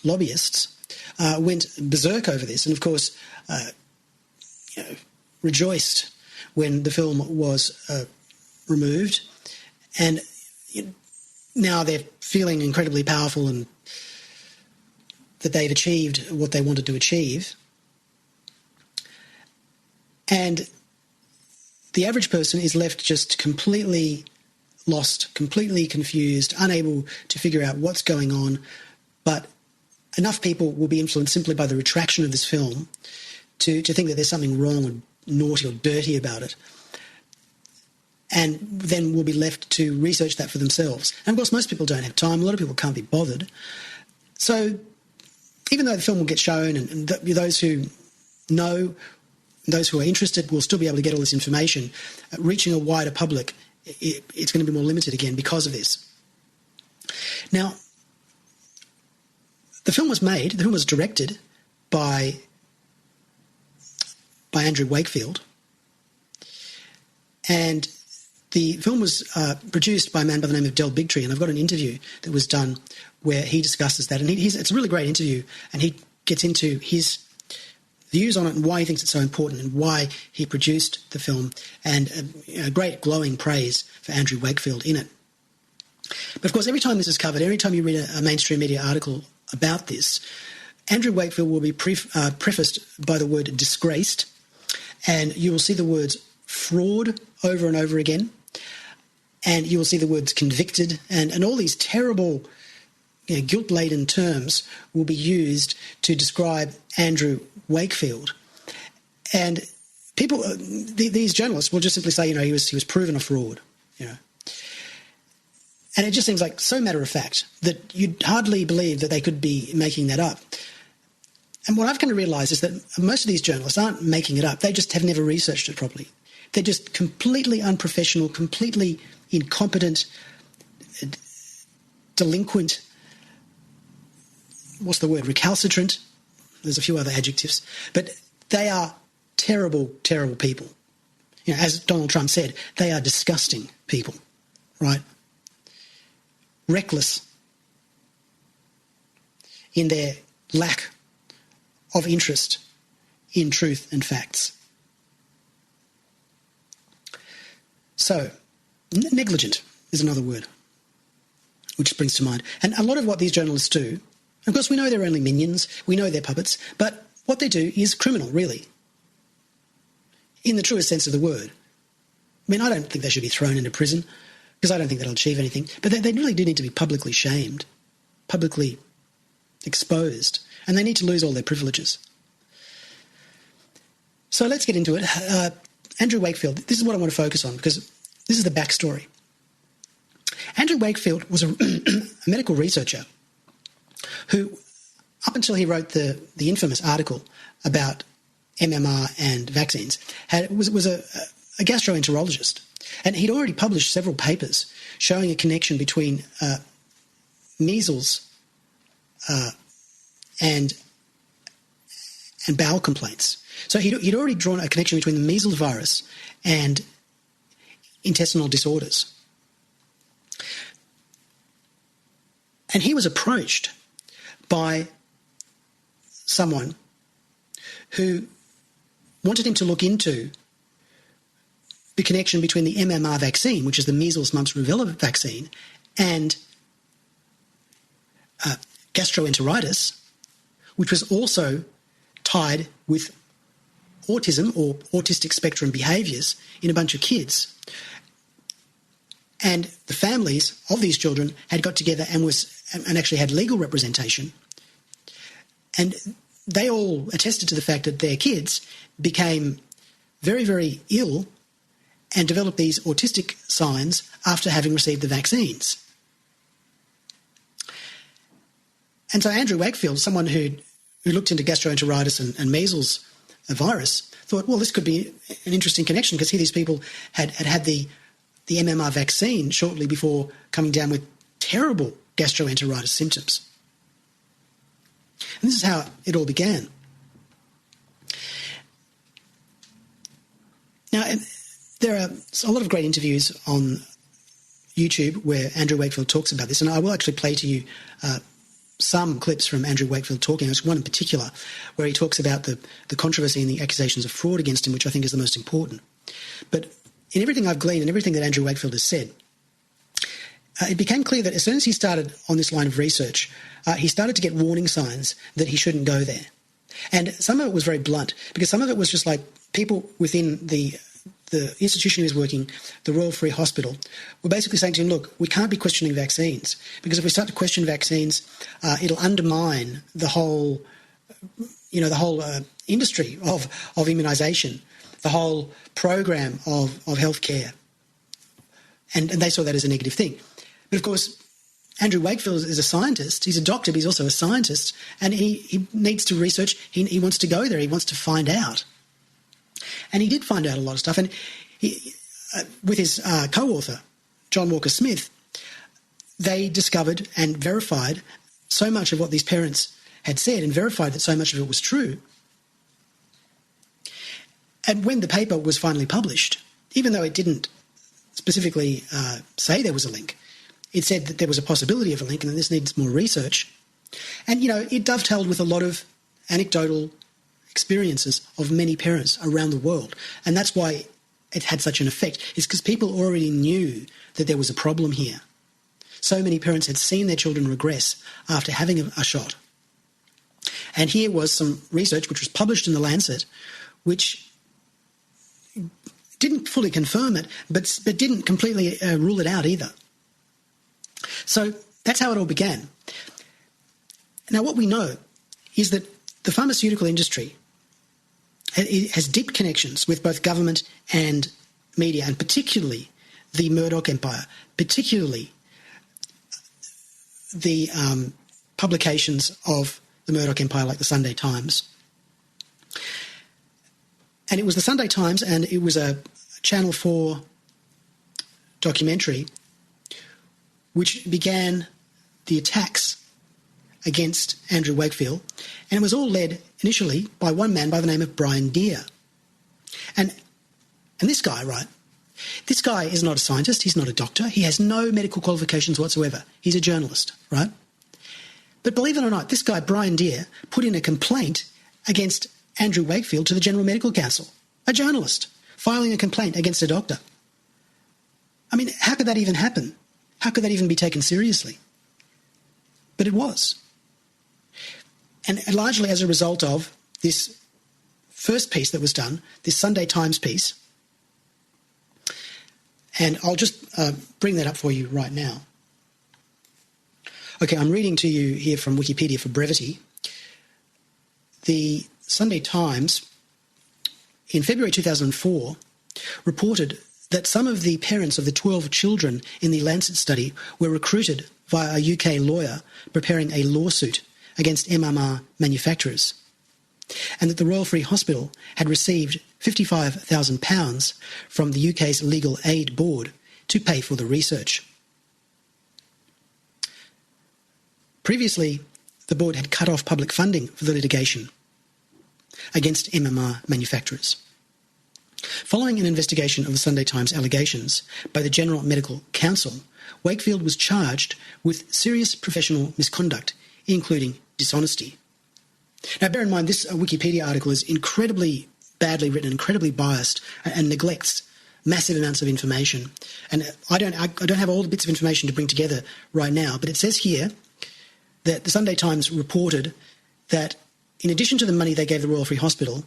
lobbyists went berserk over this, and of course rejoiced when the film was removed. And now they're feeling incredibly powerful and that they've achieved what they wanted to achieve. And the average person is left just completely lost, completely confused, unable to figure out what's going on. But enough people will be influenced simply by the retraction of this film to think that there's something wrong or naughty or dirty about it. And then will be left to research that for themselves. And of course, most people don't have time. A lot of people can't be bothered. So even though the film will get shown and those who know, those who are interested will still be able to get all this information, reaching a wider public, it's going to be more limited again because of this. Now, the film was directed by Andrew Wakefield, and the film was produced by a man by the name of Del Bigtree, and I've got an interview that was done where he discusses that, and it's a really great interview, and he gets into his views on it and why he thinks it's so important and why he produced the film, and a great glowing praise for Andrew Wakefield in it. But of course, every time this is covered, every time you read a mainstream media article about this, Andrew Wakefield will be prefaced by the word disgraced, and you will see the words fraud over and over again, and you will see the words convicted, and all these terrible guilt-laden terms will be used to describe Andrew Wakefield. And people, these journalists will just simply say, he was proven a fraud, And it just seems like so matter of fact that you'd hardly believe that they could be making that up. And what I've come to realise is that most of these journalists aren't making it up. They just have never researched it properly. They're just completely unprofessional, completely incompetent, delinquent, recalcitrant. There's a few other adjectives. But they are terrible, terrible people. As Donald Trump said, they are disgusting people, right? Reckless in their lack of interest in truth and facts. So, negligent is another word which springs to mind. And a lot of what these journalists do, of course we know they're only minions, we know they're puppets, but what they do is criminal, really, in the truest sense of the word. I mean, I don't think they should be thrown into prison, because I don't think that'll achieve anything, but they really do need to be publicly shamed, publicly exposed, and they need to lose all their privileges. So let's get into it. Andrew Wakefield, this is what I want to focus on, because this is the backstory. Andrew Wakefield was a medical researcher who, up until he wrote the infamous article about MMR and vaccines, was a gastroenterologist. And he'd already published several papers showing a connection between measles and and bowel complaints. So he'd already drawn a connection between the measles virus and intestinal disorders. And he was approached by someone who wanted him to look into the connection between the MMR vaccine, which is the measles, mumps, rubella vaccine, and gastroenteritis, which was also tied with autism or autistic spectrum behaviours in a bunch of kids. And the families of these children had got together and actually had legal representation. And they all attested to the fact that their kids became very, very ill and developed these autistic signs after having received the vaccines. And so Andrew Wakefield, someone who looked into gastroenteritis and measles virus, thought, well, this could be an interesting connection because here these people had the MMR vaccine shortly before coming down with terrible gastroenteritis symptoms. And this is how it all began. Now, there are a lot of great interviews on YouTube where Andrew Wakefield talks about this, and I will actually play to you some clips from Andrew Wakefield talking. There's one in particular where he talks about the controversy and the accusations of fraud against him, which I think is the most important. But in everything I've gleaned and everything that Andrew Wakefield has said, it became clear that as soon as he started on this line of research, he started to get warning signs that he shouldn't go there. And some of it was very blunt, because some of it was just like people within the institution he was working, the Royal Free Hospital, were basically saying to him, look, we can't be questioning vaccines, because if we start to question vaccines, it'll undermine the whole industry of immunisation, the whole program of healthcare. And they saw that as a negative thing. But of course, Andrew Wakefield is a scientist. He's a doctor, but he's also a scientist. And he needs to research. He wants to go there. He wants to find out. And he did find out a lot of stuff. And he, with his co-author, John Walker Smith, they discovered and verified so much of what these parents had said and verified that so much of it was true. And when the paper was finally published, even though it didn't specifically say there was a link, it said that there was a possibility of a link and that this needs more research. And, it dovetailed with a lot of anecdotal experiences of many parents around the world. And that's why it had such an effect, is because people already knew that there was a problem here. So many parents had seen their children regress after having a shot. And here was some research which was published in The Lancet, which didn't fully confirm it, but didn't completely rule it out either. So that's how it all began. Now, what we know is that the pharmaceutical industry has deep connections with both government and media, and particularly the Murdoch empire, particularly the publications of the Murdoch empire like the Sunday Times. And it was the Sunday Times, and it was a Channel 4 documentary which began the attacks against Andrew Wakefield, and it was all led initially by one man by the name of Brian Deer. And this guy, right, this guy is not a scientist, he's not a doctor, he has no medical qualifications whatsoever. He's a journalist, right? But believe it or not, this guy, Brian Deer, put in a complaint against Andrew Wakefield to the General Medical Council, a journalist, filing a complaint against a doctor. I mean, how could that even happen? How could that even be taken seriously? But it was. And largely as a result of this first piece that was done, this Sunday Times piece, and I'll just bring that up for you right now. Okay, I'm reading to you here from Wikipedia for brevity. The Sunday Times, in February 2004, reported that some of the parents of the 12 children in the Lancet study were recruited via a UK lawyer preparing a lawsuit against MMR manufacturers, and that the Royal Free Hospital had received £55,000 from the UK's Legal Aid Board to pay for the research. Previously, the board had cut off public funding for the litigation. against MMR manufacturers. Following an investigation of the Sunday Times allegations by the General Medical Council, Wakefield was charged with serious professional misconduct, including dishonesty. Now, bear in mind, this Wikipedia article is incredibly badly written, incredibly biased, and neglects massive amounts of information. And I don't have all the bits of information to bring together right now, but it says here that the Sunday Times reported that in addition to the money they gave the Royal Free Hospital,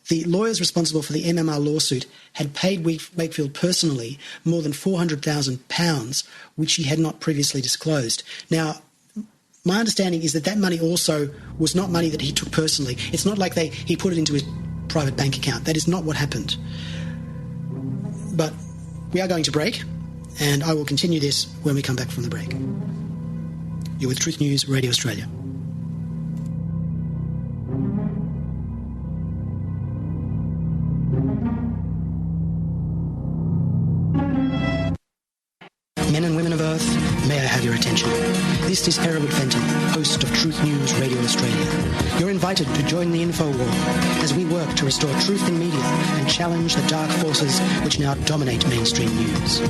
the lawyers responsible for the MMR lawsuit had paid Wakefield personally more than £400,000, which he had not previously disclosed. Now, my understanding is that that money also was not money that he took personally. It's not like he put it into his private bank account. That is not what happened. But we are going to break, and I will continue this when we come back from the break. You're with Truth News Radio Australia. Men and women of Earth, may I have your attention. This is Hereward Fenton, host of Truth News Radio Australia. You're invited to join the info war as we work to restore truth in media and challenge the dark forces which now dominate mainstream news.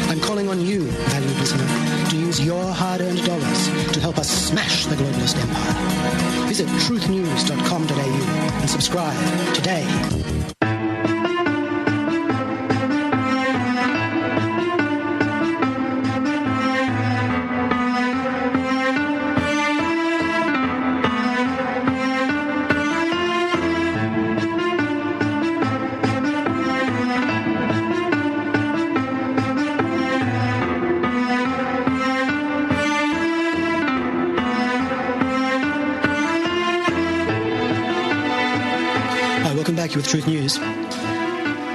I'm calling on you, valued listener, to use your hard-earned dollars to help us smash the globalist empire. Visit truthnews.com.au and subscribe today. With Truth News,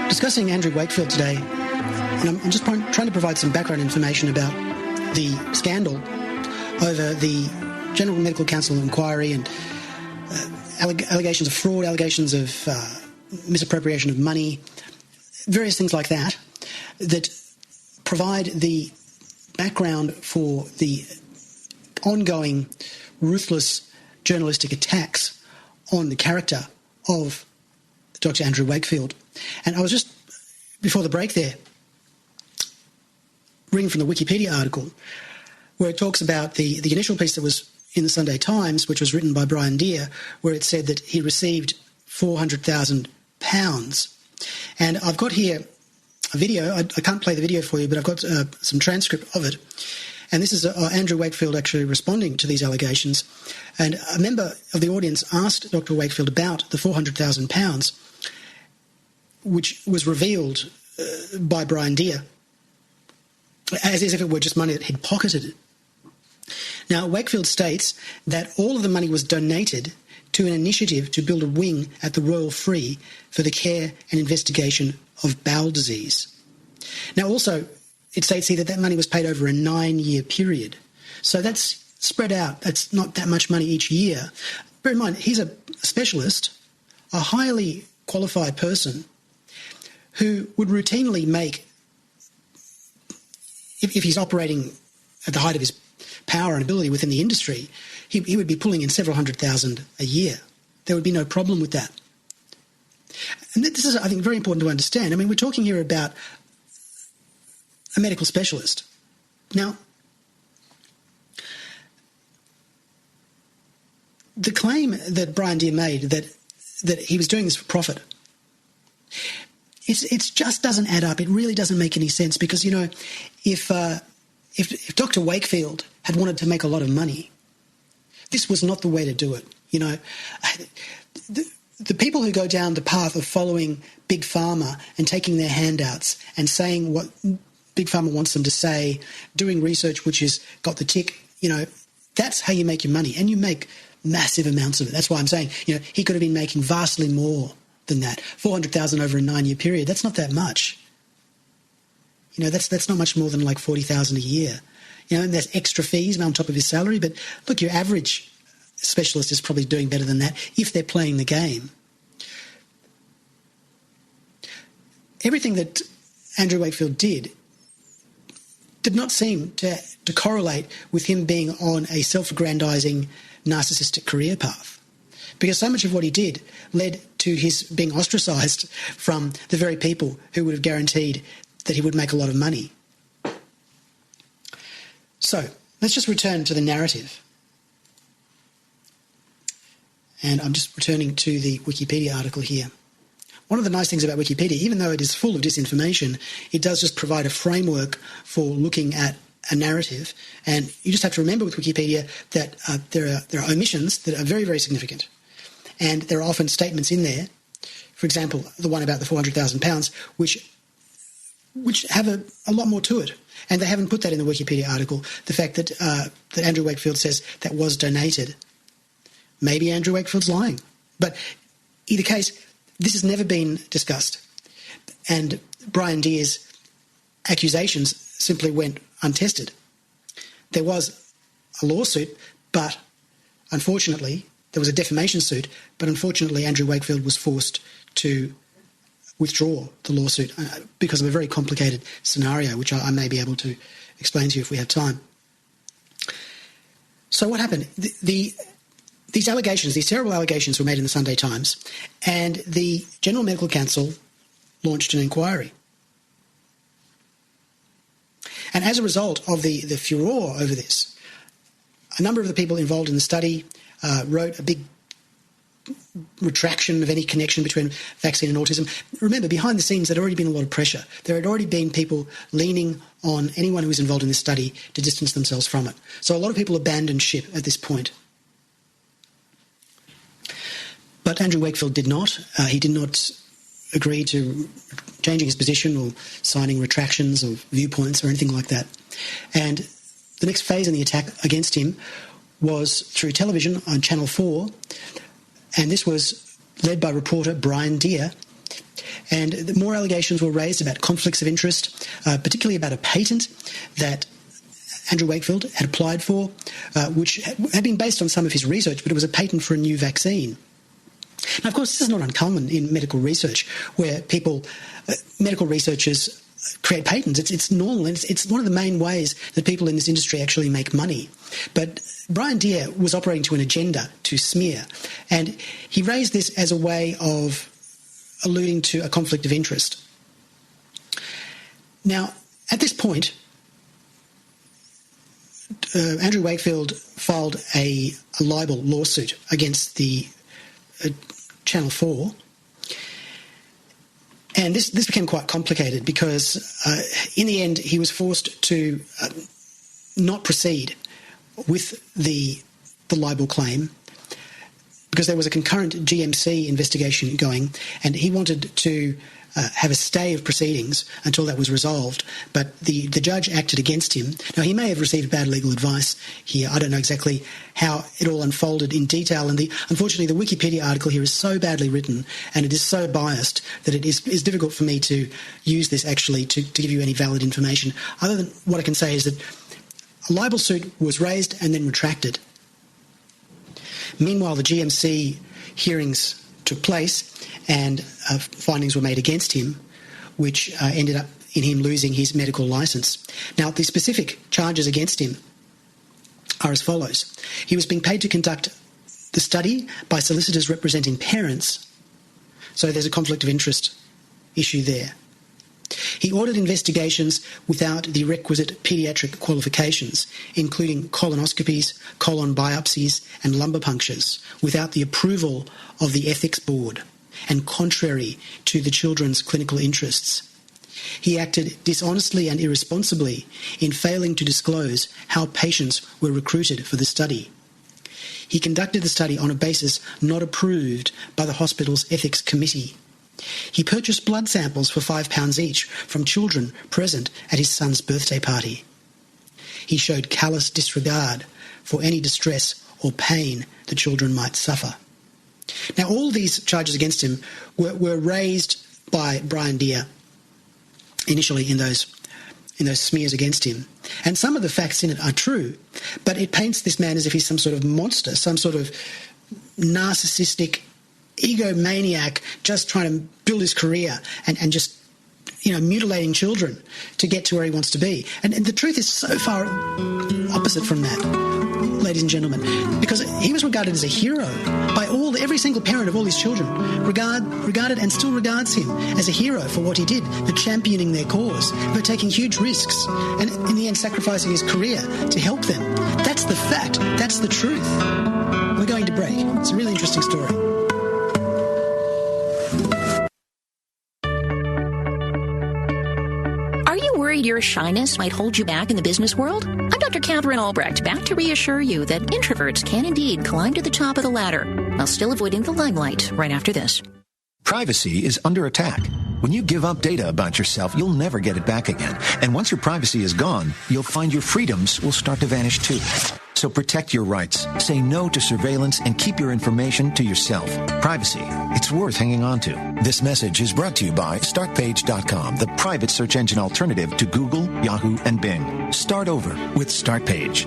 discussing Andrew Wakefield today, and I'm just trying to provide some background information about the scandal over the General Medical Council inquiry and allegations of fraud, allegations of misappropriation of money, various things like that, that provide the background for the ongoing ruthless journalistic attacks on the character of Dr. Andrew Wakefield. And I was just, before the break there, reading from the Wikipedia article where it talks about the initial piece that was in the Sunday Times, which was written by Brian Deer, where it said that he received £400,000. And I've got here a video. I can't play the video for you, but I've got some transcript of it. And this is Andrew Wakefield actually responding to these allegations. And a member of the audience asked Dr. Wakefield about the £400,000, which was revealed by Brian Deer, as if it were just money that he'd pocketed. Now, Wakefield states that all of the money was donated to an initiative to build a wing at the Royal Free for the care and investigation of bowel disease. Now, also, it states here that that money was paid over a 9-year period. So that's spread out. That's not that much money each year. Bear in mind, he's a specialist, a highly qualified person who would routinely make, if he's operating at the height of his power and ability within the industry, he would be pulling in several $100,000 a year. There would be no problem with that. And this is, I think, very important to understand. I mean, we're talking here about a medical specialist. Now, the claim that Brian Deer made that he was doing this for profit, it just doesn't add up. It really doesn't make any sense because, you know, if Dr. Wakefield had wanted to make a lot of money, this was not the way to do it. You know, the people who go down the path of following Big Pharma and taking their handouts and saying what Big Pharma wants them to say, doing research which has got the tick, you know, that's how you make your money. And you make massive amounts of it. That's why I'm saying, you know, he could have been making vastly more than that. $400,000 over a 9-year period, that's not that much. You know, that's not much more than like $40,000 a year. You know, and there's extra fees on top of his salary. But look, your average specialist is probably doing better than that if they're playing the game. Everything that Andrew Wakefield did not seem to correlate with him being on a self-aggrandising, narcissistic career path. because so much of what he did led to his being ostracised from the very people who would have guaranteed that he would make a lot of money. So let's just return to the narrative. And I'm just returning to the Wikipedia article here. One of the nice things about Wikipedia, even though it is full of disinformation, it does just provide a framework for looking at a narrative. And you just have to remember with Wikipedia that there are omissions that are very, very significant. And there are often statements in there, for example, the one about the £400,000, which have a lot more to it. And they haven't put that in the Wikipedia article. The fact that Andrew Wakefield says that was donated. Maybe Andrew Wakefield's lying. But either case, this has never been discussed. And Brian Deer's accusations simply went untested. There was a lawsuit, but unfortunately, there was a defamation suit, but unfortunately Andrew Wakefield was forced to withdraw the lawsuit because of a very complicated scenario, which I may be able to explain to you if we have time. So what happened? These allegations, these terrible allegations were made in the Sunday Times, and the General Medical Council launched an inquiry. And as a result of the furore over this, a number of the people involved in the study wrote a big retraction of any connection between vaccine and autism. Remember, behind the scenes, there had already been a lot of pressure. There had already been people leaning on anyone who was involved in this study to distance themselves from it. So a lot of people abandoned ship at this point. But Andrew Wakefield did not. He did not agree to changing his position or signing retractions or viewpoints or anything like that. And the next phase in the attack against him was through television on Channel 4, and this was led by reporter Brian Deer. And more allegations were raised about conflicts of interest, particularly about a patent that Andrew Wakefield had applied for, which had been based on some of his research, but it was a patent for a new vaccine. Now, of course, this is not uncommon in medical research, where medical researchers create patents. It's normal, and it's one of the main ways that people in this industry actually make money. But Brian Deer was operating to an agenda to smear, and he raised this as a way of alluding to a conflict of interest. Now, at this point, Andrew Wakefield filed a libel lawsuit against the Channel 4. And this became quite complicated because in the end he was forced to not proceed with the libel claim because there was a concurrent GMC investigation going, and he wanted to have a stay of proceedings until that was resolved. But the judge acted against him. Now, he may have received bad legal advice here. I don't know exactly how it all unfolded in detail. And unfortunately, the Wikipedia article here is so badly written and it is so biased that it is difficult for me to use this actually to give you any valid information. Other than what I can say is that a libel suit was raised and then retracted. Meanwhile, the GMC hearings took place and findings were made against him, which ended up in him losing his medical licence. Now, the specific charges against him are as follows. He was being paid to conduct the study by solicitors representing parents, so there's a conflict of interest issue there. He ordered investigations without the requisite paediatric qualifications, including colonoscopies, colon biopsies and lumbar punctures, without the approval of the ethics board and contrary to the children's clinical interests. He acted dishonestly and irresponsibly in failing to disclose how patients were recruited for the study. He conducted the study on a basis not approved by the hospital's ethics committee. He purchased blood samples for £5 each from children present at his son's birthday party. He showed callous disregard for any distress or pain the children might suffer. Now, all these charges against him were raised by Brian Deer initially in those smears against him. And some of the facts in it are true, but it paints this man as if he's some sort of monster, some sort of narcissistic egomaniac just trying to build his career and just, mutilating children to get to where he wants to be. And the truth is so far opposite from that, ladies and gentlemen, because he was regarded as a hero by every single parent of all his children regarded and still regards him as a hero for what he did, for championing their cause, for taking huge risks, and in the end sacrificing his career to help them. That's the fact. That's the truth. We're going to break. It's a really interesting story. Are you worried your shyness might hold you back in the business world? I'm Dr. Catherine Albrecht, back to reassure you that introverts can indeed climb to the top of the ladder while still avoiding the limelight right after this. Privacy is under attack. When you give up data about yourself, you'll never get it back again. And once your privacy is gone, you'll find your freedoms will start to vanish too. So protect your rights, say no to surveillance, and keep your information to yourself. Privacy, it's worth hanging on to. This message is brought to you by StartPage.com, the private search engine alternative to Google, Yahoo, and Bing. Start over with StartPage.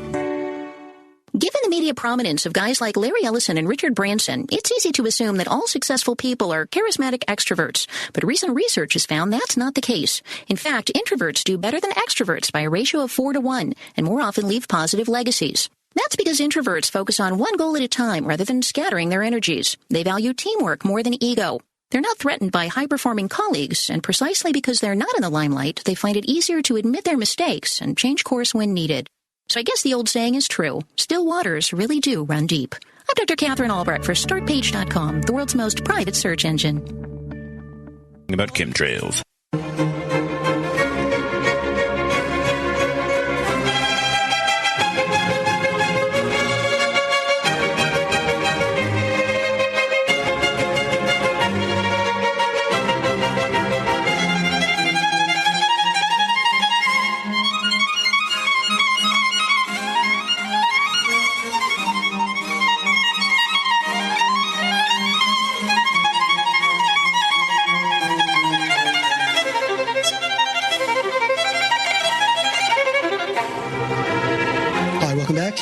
Given the media prominence of guys like Larry Ellison and Richard Branson, it's easy to assume that all successful people are charismatic extroverts. But recent research has found that's not the case. In fact, introverts do better than extroverts by a ratio of 4-to-1 and more often leave positive legacies. That's because introverts focus on one goal at a time rather than scattering their energies. They value teamwork more than ego. They're not threatened by high-performing colleagues, and precisely because they're not in the limelight, they find it easier to admit their mistakes and change course when needed. So I guess the old saying is true. Still waters really do run deep. I'm Dr. Catherine Albrecht for StartPage.com, the world's most private search engine. About chemtrails.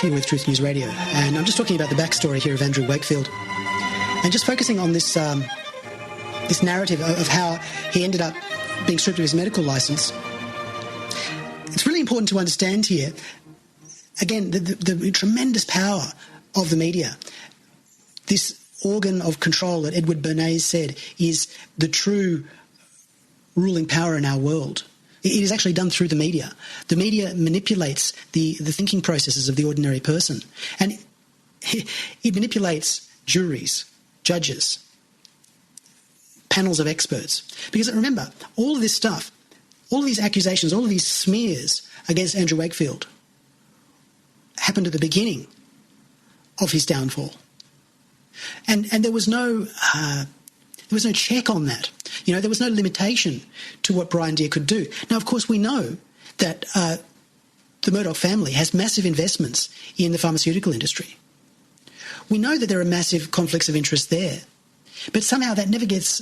Here with Truth News Radio, and I'm just talking about the backstory here of Andrew Wakefield, and just focusing on this this narrative of how he ended up being stripped of his medical license. It's really important to understand here, again, the tremendous power of the media. This organ of control that Edward Bernays said is the true ruling power in our world. It is actually done through the media. The media manipulates the thinking processes of the ordinary person. And it manipulates juries, judges, panels of experts. Because remember, all of this stuff, all of these accusations, all of these smears against Andrew Wakefield happened at the beginning of his downfall. And there was no check on that. You know, there was no limitation to what Brian Deer could do. Now, of course, we know that the Murdoch family has massive investments in the pharmaceutical industry. We know that there are massive conflicts of interest there, but somehow that never gets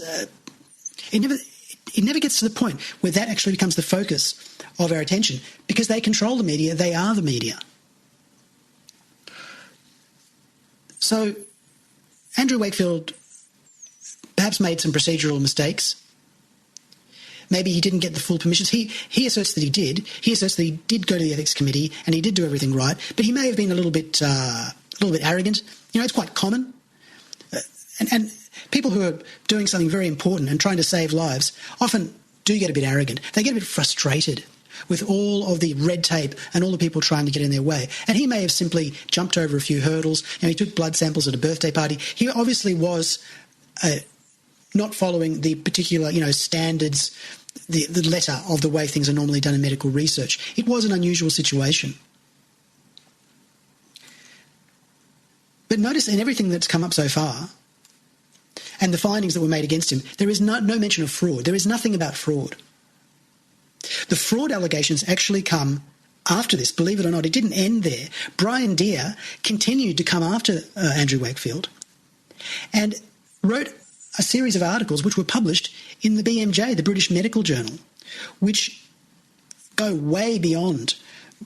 it never gets to the point where that actually becomes the focus of our attention, because they control the media. They are the media. So Andrew Wakefield perhaps made some procedural mistakes. Maybe he didn't get the full permissions. He asserts that he did. He asserts that he did go to the ethics committee and he did do everything right, but he may have been a little bit arrogant. You know, it's quite common. And people who are doing something very important and trying to save lives often do get a bit arrogant. They get a bit frustrated with all of the red tape and all the people trying to get in their way. And he may have simply jumped over a few hurdles. You know, he took blood samples at a birthday party. He obviously was not following the particular, standards, the letter of the way things are normally done in medical research. It was an unusual situation. But notice in everything that's come up so far, and the findings that were made against him, there is no mention of fraud. There is nothing about fraud. The fraud allegations actually come after this. Believe it or not, it didn't end there. Brian Deer continued to come after Andrew Wakefield and wrote a series of articles which were published in the BMJ, the British Medical Journal, which go way beyond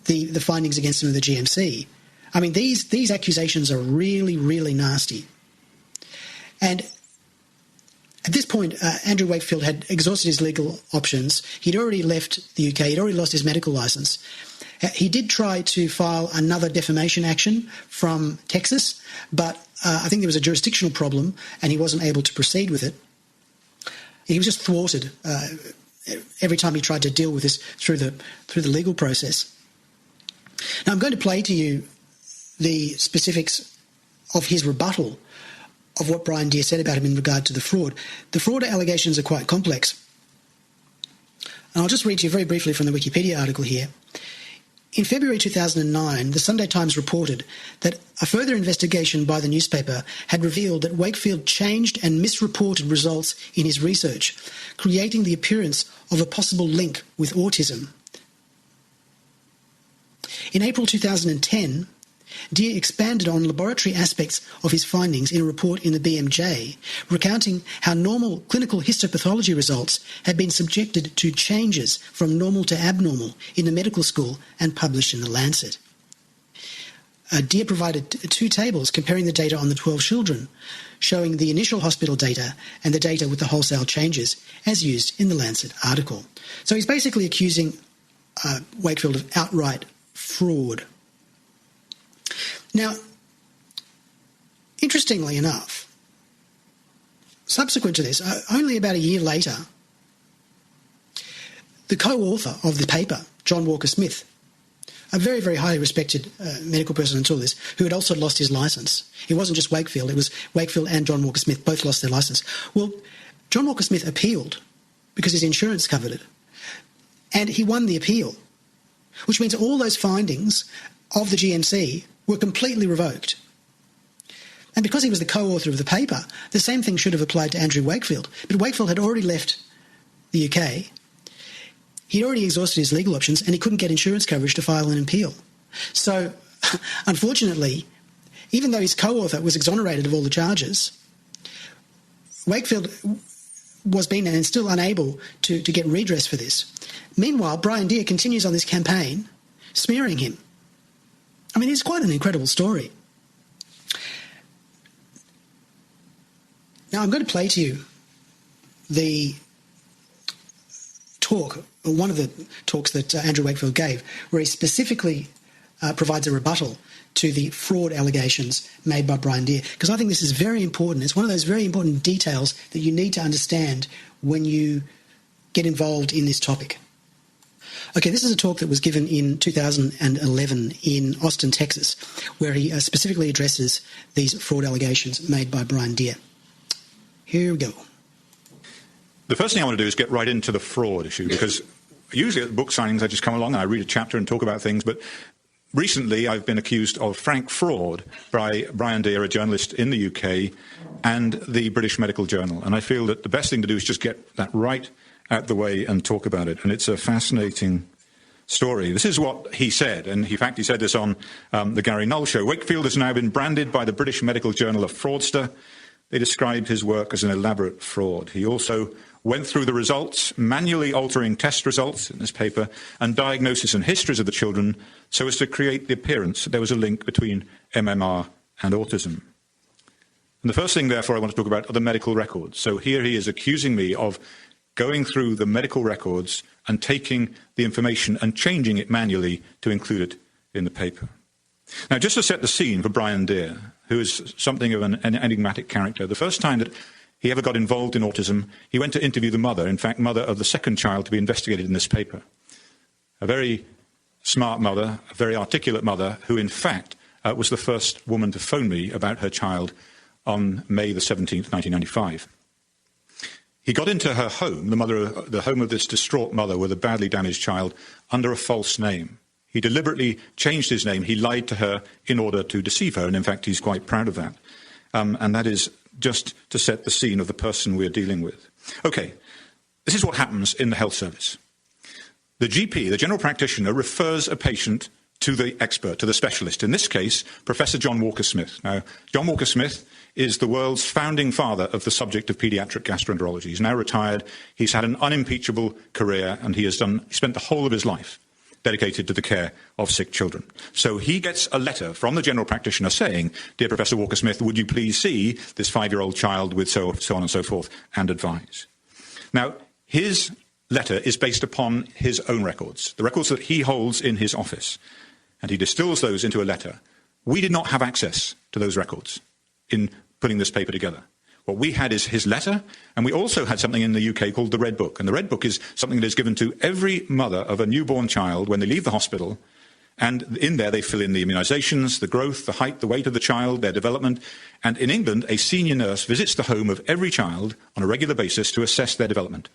the findings against him of the GMC. I mean, these accusations are really, really nasty. And at this point, Andrew Wakefield had exhausted his legal options. He'd already left the UK. He'd already lost his medical licence. He did try to file another defamation action from Texas, but I think there was a jurisdictional problem and he wasn't able to proceed with it. He was just thwarted every time he tried to deal with this through the legal process. Now, I'm going to play to you the specifics of his rebuttal of what Brian Deer said about him in regard to the fraud. The fraud allegations are quite complex. And I'll just read to you very briefly from the Wikipedia article here. In February 2009, the Sunday Times reported that a further investigation by the newspaper had revealed that Wakefield changed and misreported results in his research, creating the appearance of a possible link with autism. In April 2010, Deer expanded on laboratory aspects of his findings in a report in the BMJ, recounting how normal clinical histopathology results had been subjected to changes from normal to abnormal in the medical school and published in The Lancet. Deer provided two tables comparing the data on the 12 children, showing the initial hospital data and the data with the wholesale changes, as used in the Lancet article. So he's basically accusing Wakefield of outright fraud. Now, interestingly enough, subsequent to this, only about a year later, the co-author of the paper, John Walker Smith, a very, very highly respected medical person until this, who had also lost his licence. It wasn't just Wakefield, it was Wakefield and John Walker Smith both lost their licence. Well, John Walker Smith appealed because his insurance covered it, and he won the appeal, which means all those findings of the GMC were completely revoked. And because he was the co-author of the paper, the same thing should have applied to Andrew Wakefield. But Wakefield had already left the UK. He'd already exhausted his legal options and he couldn't get insurance coverage to file an appeal. So, unfortunately, even though his co-author was exonerated of all the charges, Wakefield was being and still unable to get redress for this. Meanwhile, Brian Deer continues on this campaign, smearing him. I mean, it's quite an incredible story. Now, I'm going to play to you the talk, or one of the talks that Andrew Wakefield gave, where he specifically provides a rebuttal to the fraud allegations made by Brian Deer, because I think this is very important. It's one of those very important details that you need to understand when you get involved in this topic. Okay, this is a talk that was given in 2011 in Austin, Texas, where he specifically addresses these fraud allegations made by Brian Deer. Here we go. The first thing I want to do is get right into the fraud issue, because usually at book signings I just come along and I read a chapter and talk about things, but recently I've been accused of frank fraud by Brian Deer, a journalist in the UK, and the British Medical Journal. And I feel that the best thing to do is just get that right out the way and talk about it. And it's a fascinating story. This is what he said, and in fact he said this on the Gary Null Show. Wakefield has now been branded by the British Medical Journal a fraudster. They described his work as an elaborate fraud. He also went through the results, manually altering test results in this paper, and diagnosis and histories of the children so as to create the appearance that there was a link between MMR and autism. And the first thing, therefore, I want to talk about are the medical records. So here he is accusing me of going through the medical records and taking the information and changing it manually to include it in the paper. Now, just to set the scene for Brian Deer, who is something of an enigmatic character, the first time that he ever got involved in autism, he went to interview the mother, in fact, mother of the second child to be investigated in this paper. A very smart mother, a very articulate mother, who, in fact, was the first woman to phone me about her child on May the 17th, 1995. He got into her home, the home of this distraught mother with a badly damaged child, under a false name. He deliberately changed his name. He lied to her in order to deceive her, and in fact he's quite proud of that. And that is just to set the scene of the person we're dealing with. Okay, this is what happens in the health service. The GP, the general practitioner, refers a patient to the expert, to the specialist. In this case, Professor John Walker Smith. Now, John Walker Smith is the world's founding father of the subject of paediatric gastroenterology. He's now retired. He's had an unimpeachable career, and he spent the whole of his life dedicated to the care of sick children. So he gets a letter from the general practitioner saying, "Dear Professor Walker Smith, would you please see this 5-year-old child with so on and so forth and advise?" Now, his letter is based upon his own records, the records that he holds in his office, and he distills those into a letter. We did not have access to those records. in putting this paper together. What we had is his letter, and we also had something in the UK called the Red Book. And the Red Book is something that is given to every mother of a newborn child when they leave the hospital. And in there they fill in the immunisations, the growth, the height, the weight of the child, their development. And in England, a senior nurse visits the home of every child on a regular basis to assess their development.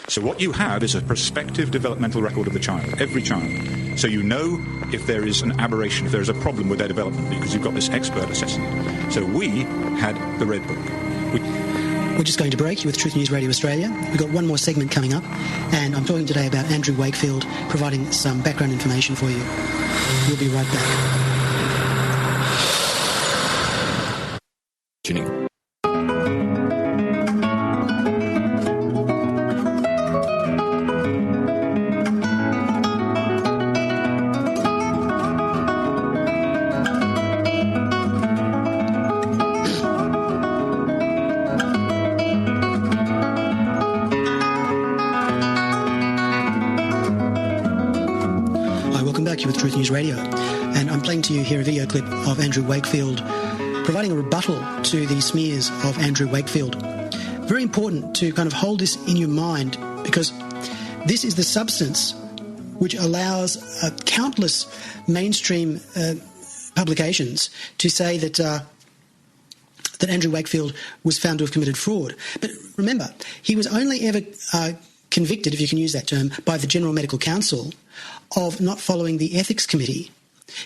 So what you have is a prospective developmental record of the child, every child. So you know if there is an aberration, if there is a problem with their development, because you've got this expert assessing it. So we had the Red Book. We're just going to break. You're with Truth News Radio Australia. We've got one more segment coming up, and I'm talking today about Andrew Wakefield, providing some background information for you. We'll be right back. With Truth News Radio, and I'm playing to you here a video clip of Andrew Wakefield providing a rebuttal to the smears of Andrew Wakefield. Very important to kind of hold this in your mind, because this is the substance which allows countless mainstream publications to say that that Andrew Wakefield was found to have committed fraud. But remember, he was only ever convicted, if you can use that term, by the General Medical Council of not following the Ethics Committee.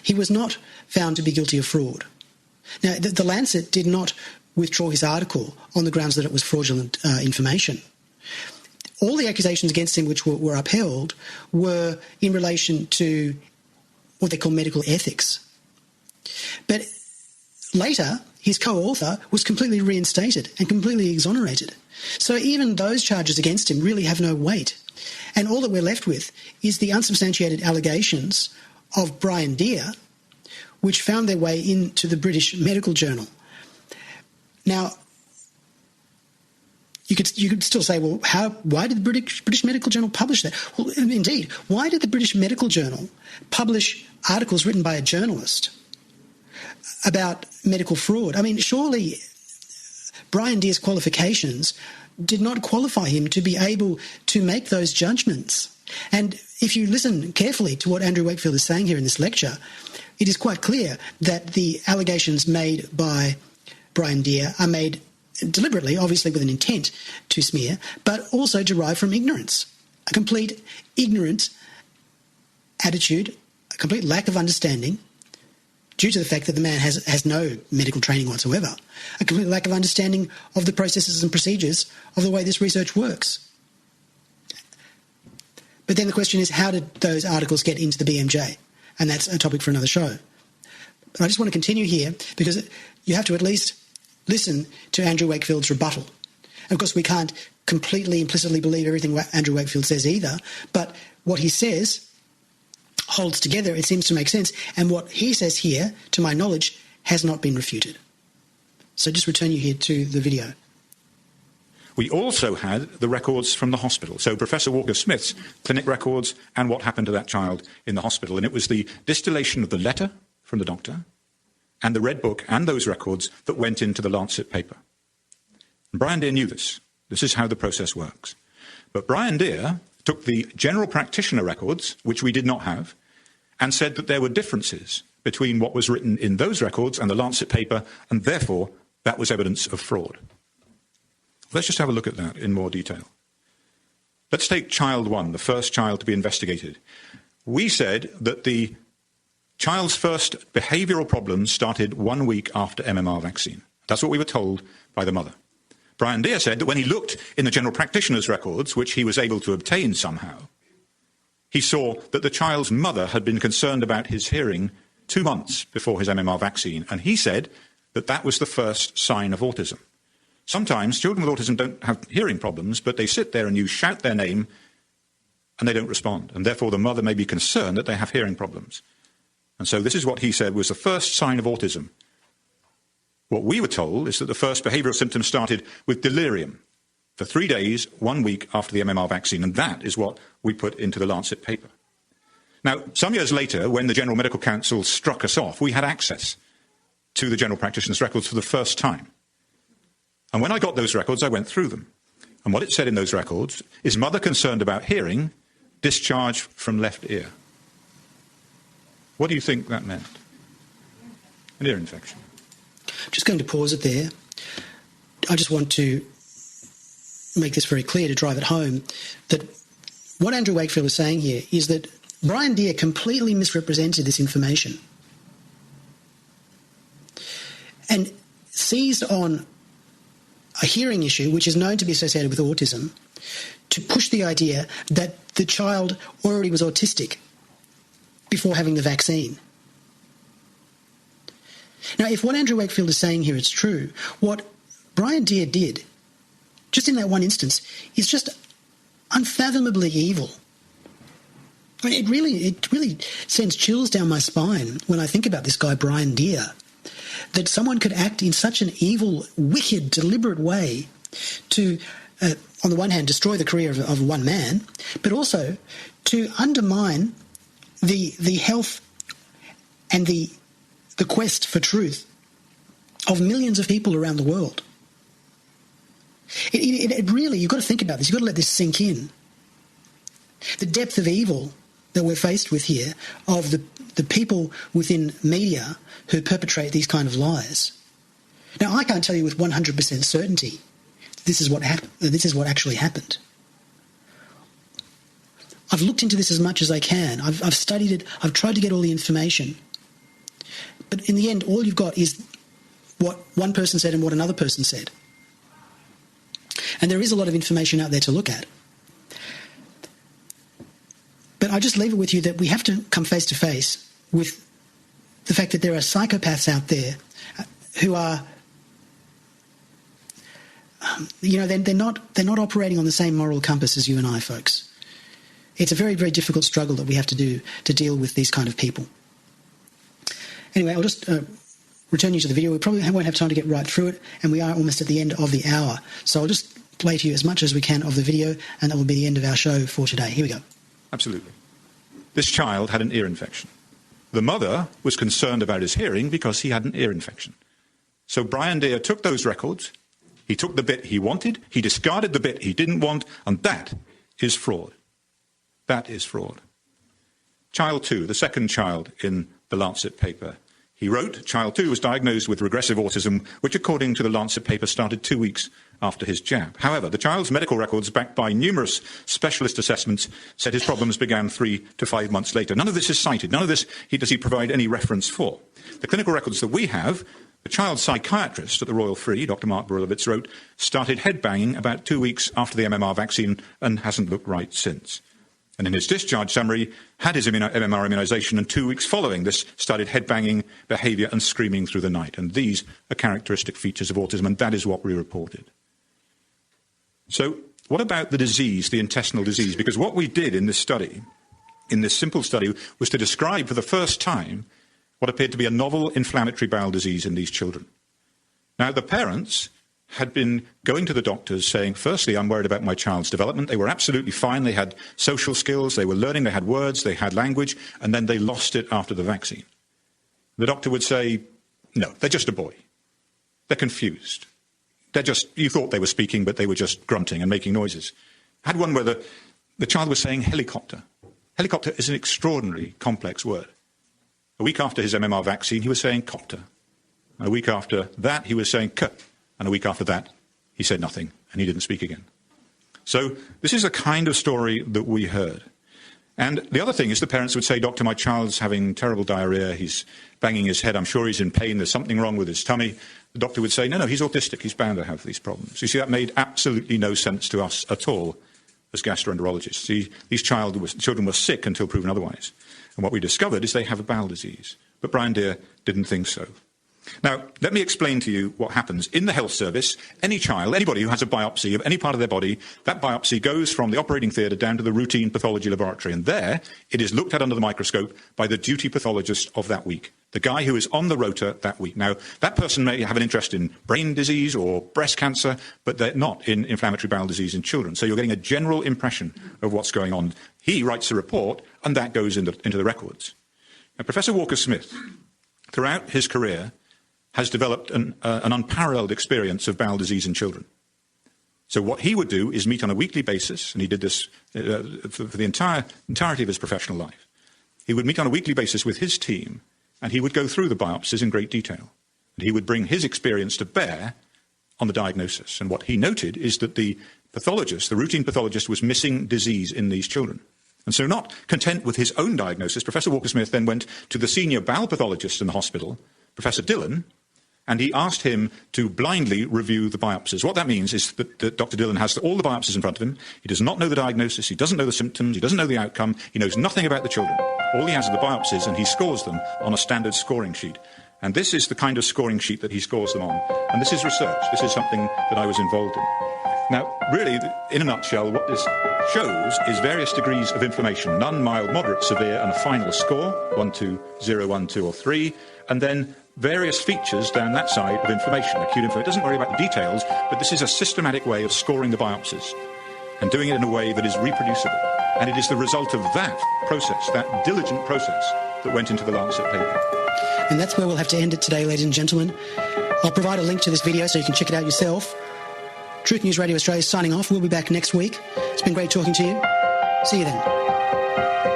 He was not found to be guilty of fraud. Now, the Lancet did not withdraw his article on the grounds that it was fraudulent information. All the accusations against him which were upheld were in relation to what they call medical ethics. But later, his co-author was completely reinstated and completely exonerated. So even those charges against him really have no weight. And all that we're left with is the unsubstantiated allegations of Brian Deer, which found their way into the British Medical Journal. Now, you could still say, well, why did the British Medical Journal publish that? Well, indeed, why did the British Medical Journal publish articles written by a journalist about medical fraud? I mean, surely Brian Deer's qualifications did not qualify him to be able to make those judgments. And if you listen carefully to what Andrew Wakefield is saying here in this lecture, it is quite clear that the allegations made by Brian Deer are made deliberately, obviously with an intent to smear, but also derived from ignorance, a complete ignorant attitude, a complete lack of understanding, due to the fact that the man has no medical training whatsoever, a complete lack of understanding of the processes and procedures of the way this research works. But then the question is, how did those articles get into the BMJ? And that's a topic for another show. But I just want to continue here, because you have to at least listen to Andrew Wakefield's rebuttal. And of course, we can't completely implicitly believe everything Andrew Wakefield says either, but what he says holds together, it seems to make sense, and what he says here, to my knowledge, has not been refuted. So just return you here to the video. We also had the records from the hospital. So Professor Walker-Smith's clinic records and what happened to that child in the hospital. And it was the distillation of the letter from the doctor and the Red Book and those records that went into the Lancet paper. And Brian Deer knew this. This is how the process works. But Brian Deer took the general practitioner records, which we did not have, and said that there were differences between what was written in those records and the Lancet paper, and therefore that was evidence of fraud. Let's just have a look at that in more detail. Let's take child 1, the first child to be investigated. We said that the child's first behavioural problems started 1 week after MMR vaccine. That's what we were told by the mother. Brian Deer said that when he looked in the general practitioner's records, which he was able to obtain somehow, he saw that the child's mother had been concerned about his hearing 2 months before his MMR vaccine, and he said that that was the first sign of autism. Sometimes children with autism don't have hearing problems, but they sit there and you shout their name and they don't respond, and therefore the mother may be concerned that they have hearing problems. And so this is what he said was the first sign of autism. What we were told is that the first behavioural symptoms started with delirium for 3 days, 1 week after the MMR vaccine, and that is what we put into the Lancet paper. Now, some years later, when the General Medical Council struck us off, we had access to the general practitioner's records for the first time. And when I got those records, I went through them. And what it said in those records is mother concerned about hearing, discharge from left ear. What do you think that meant? An ear infection. I'm just going to pause it there. I just want to make this very clear to drive it home that what Andrew Wakefield is saying here is that Brian Deer completely misrepresented this information and seized on a hearing issue, which is known to be associated with autism, to push the idea that the child already was autistic before having the vaccine. Now, if what Andrew Wakefield is saying here is true, what Brian Deer did, just in that one instance, is just unfathomably evil. I mean, it really sends chills down my spine when I think about this guy, Brian Deer, that someone could act in such an evil, wicked, deliberate way to, on the one hand, destroy the career of one man, but also to undermine the health and the quest for truth of millions of people around the world. It really, you've got to think about this. You've got to let this sink in. The depth of evil that we're faced with here, of the people within media who perpetrate these kind of lies. Now, I can't tell you with 100% certainty this is what actually happened. I've looked into this as much as I can. I've studied it. I've tried to get all the information. But in the end, all you've got is what one person said and what another person said. And there is a lot of information out there to look at. But I just leave it with you that we have to come face to face with the fact that there are psychopaths out there who are, they're not operating on the same moral compass as you and I, folks. It's a very, very difficult struggle that we have to do to deal with these kind of people. Anyway, I'll just return you to the video. We probably won't have time to get right through it, and we are almost at the end of the hour. So I'll just play to you as much as we can of the video, and that will be the end of our show for today. Here we go. Absolutely. This child had an ear infection. The mother was concerned about his hearing because he had an ear infection. So Brian Deer took those records, he took the bit he wanted, he discarded the bit he didn't want, and that is fraud. That is fraud. Child 2, the second child in the Lancet paper. He wrote, Child 2 was diagnosed with regressive autism, which according to the Lancet paper started 2 weeks after his jab. However, the child's medical records, backed by numerous specialist assessments, said his problems began 3 to 5 months later. None of this is cited. None of this does he provide any reference for. The clinical records that we have, the child psychiatrist at the Royal Free, Dr. Mark Burilovitz, wrote, started headbanging about 2 weeks after the MMR vaccine and hasn't looked right since. And in his discharge summary, had his MMR immunisation, and 2 weeks following this started headbanging behaviour and screaming through the night. And these are characteristic features of autism, and that is what we reported. So what about the disease, the intestinal disease? Because what we did in this study, in this simple study, was to describe for the first time what appeared to be a novel inflammatory bowel disease in these children. Now, the parents had been going to the doctors saying, firstly, I'm worried about my child's development. They were absolutely fine. They had social skills. They were learning. They had words. They had language. And then they lost it after the vaccine. The doctor would say, no, they're just a boy. They're confused. You thought they were speaking, but they were just grunting and making noises. I had one where the child was saying helicopter. Helicopter is an extraordinarily complex word. A week after his MMR vaccine, he was saying copter. And a week after that, he was saying k. And a week after that, he said nothing, and he didn't speak again. So this is the kind of story that we heard. And the other thing is the parents would say, Doctor, my child's having terrible diarrhea. He's banging his head. I'm sure he's in pain. There's something wrong with his tummy. The doctor would say, no, he's autistic. He's bound to have these problems. You see, that made absolutely no sense to us at all as gastroenterologists. See, these children were sick until proven otherwise. And what we discovered is they have a bowel disease. But Brian Deer didn't think so. Now, let me explain to you what happens. In the health service, any child, anybody who has a biopsy of any part of their body, that biopsy goes from the operating theatre down to the routine pathology laboratory. And there, it is looked at under the microscope by the duty pathologist of that week, the guy who is on the rota that week. Now, that person may have an interest in brain disease or breast cancer, but they're not in inflammatory bowel disease in children. So you're getting a general impression of what's going on. He writes a report, and that goes into the records. Now, Professor Walker-Smith, throughout his career, has developed an unparalleled experience of bowel disease in children. So what he would do is meet on a weekly basis, and he did this for the entirety of his professional life. He would meet on a weekly basis with his team, and he would go through the biopsies in great detail. And he would bring his experience to bear on the diagnosis. And what he noted is that the pathologist, the routine pathologist, was missing disease in these children. And so not content with his own diagnosis, Professor Walker-Smith then went to the senior bowel pathologist in the hospital, Professor Dillon, and he asked him to blindly review the biopsies. What that means is that Dr. Dillon has all the biopsies in front of him. He does not know the diagnosis. He doesn't know the symptoms. He doesn't know the outcome. He knows nothing about the children. All he has are the biopsies, and he scores them on a standard scoring sheet. And this is the kind of scoring sheet that he scores them on. And this is research. This is something that I was involved in. Now, really, in a nutshell, what this shows is various degrees of inflammation, none, mild, moderate, severe, and a final score, 1, 2, 0, 1, 2, or 3, and then various features down that side of inflammation, acute inflammation. It doesn't worry about the details, but this is a systematic way of scoring the biopsies and doing it in a way that is reproducible. And it is the result of that process, that diligent process, that went into the Lancet paper. And that's where we'll have to end it today, ladies and gentlemen. I'll provide a link to this video so you can check it out yourself. Truth News Radio Australia is signing off. We'll be back next week. It's been great talking to you. See you then.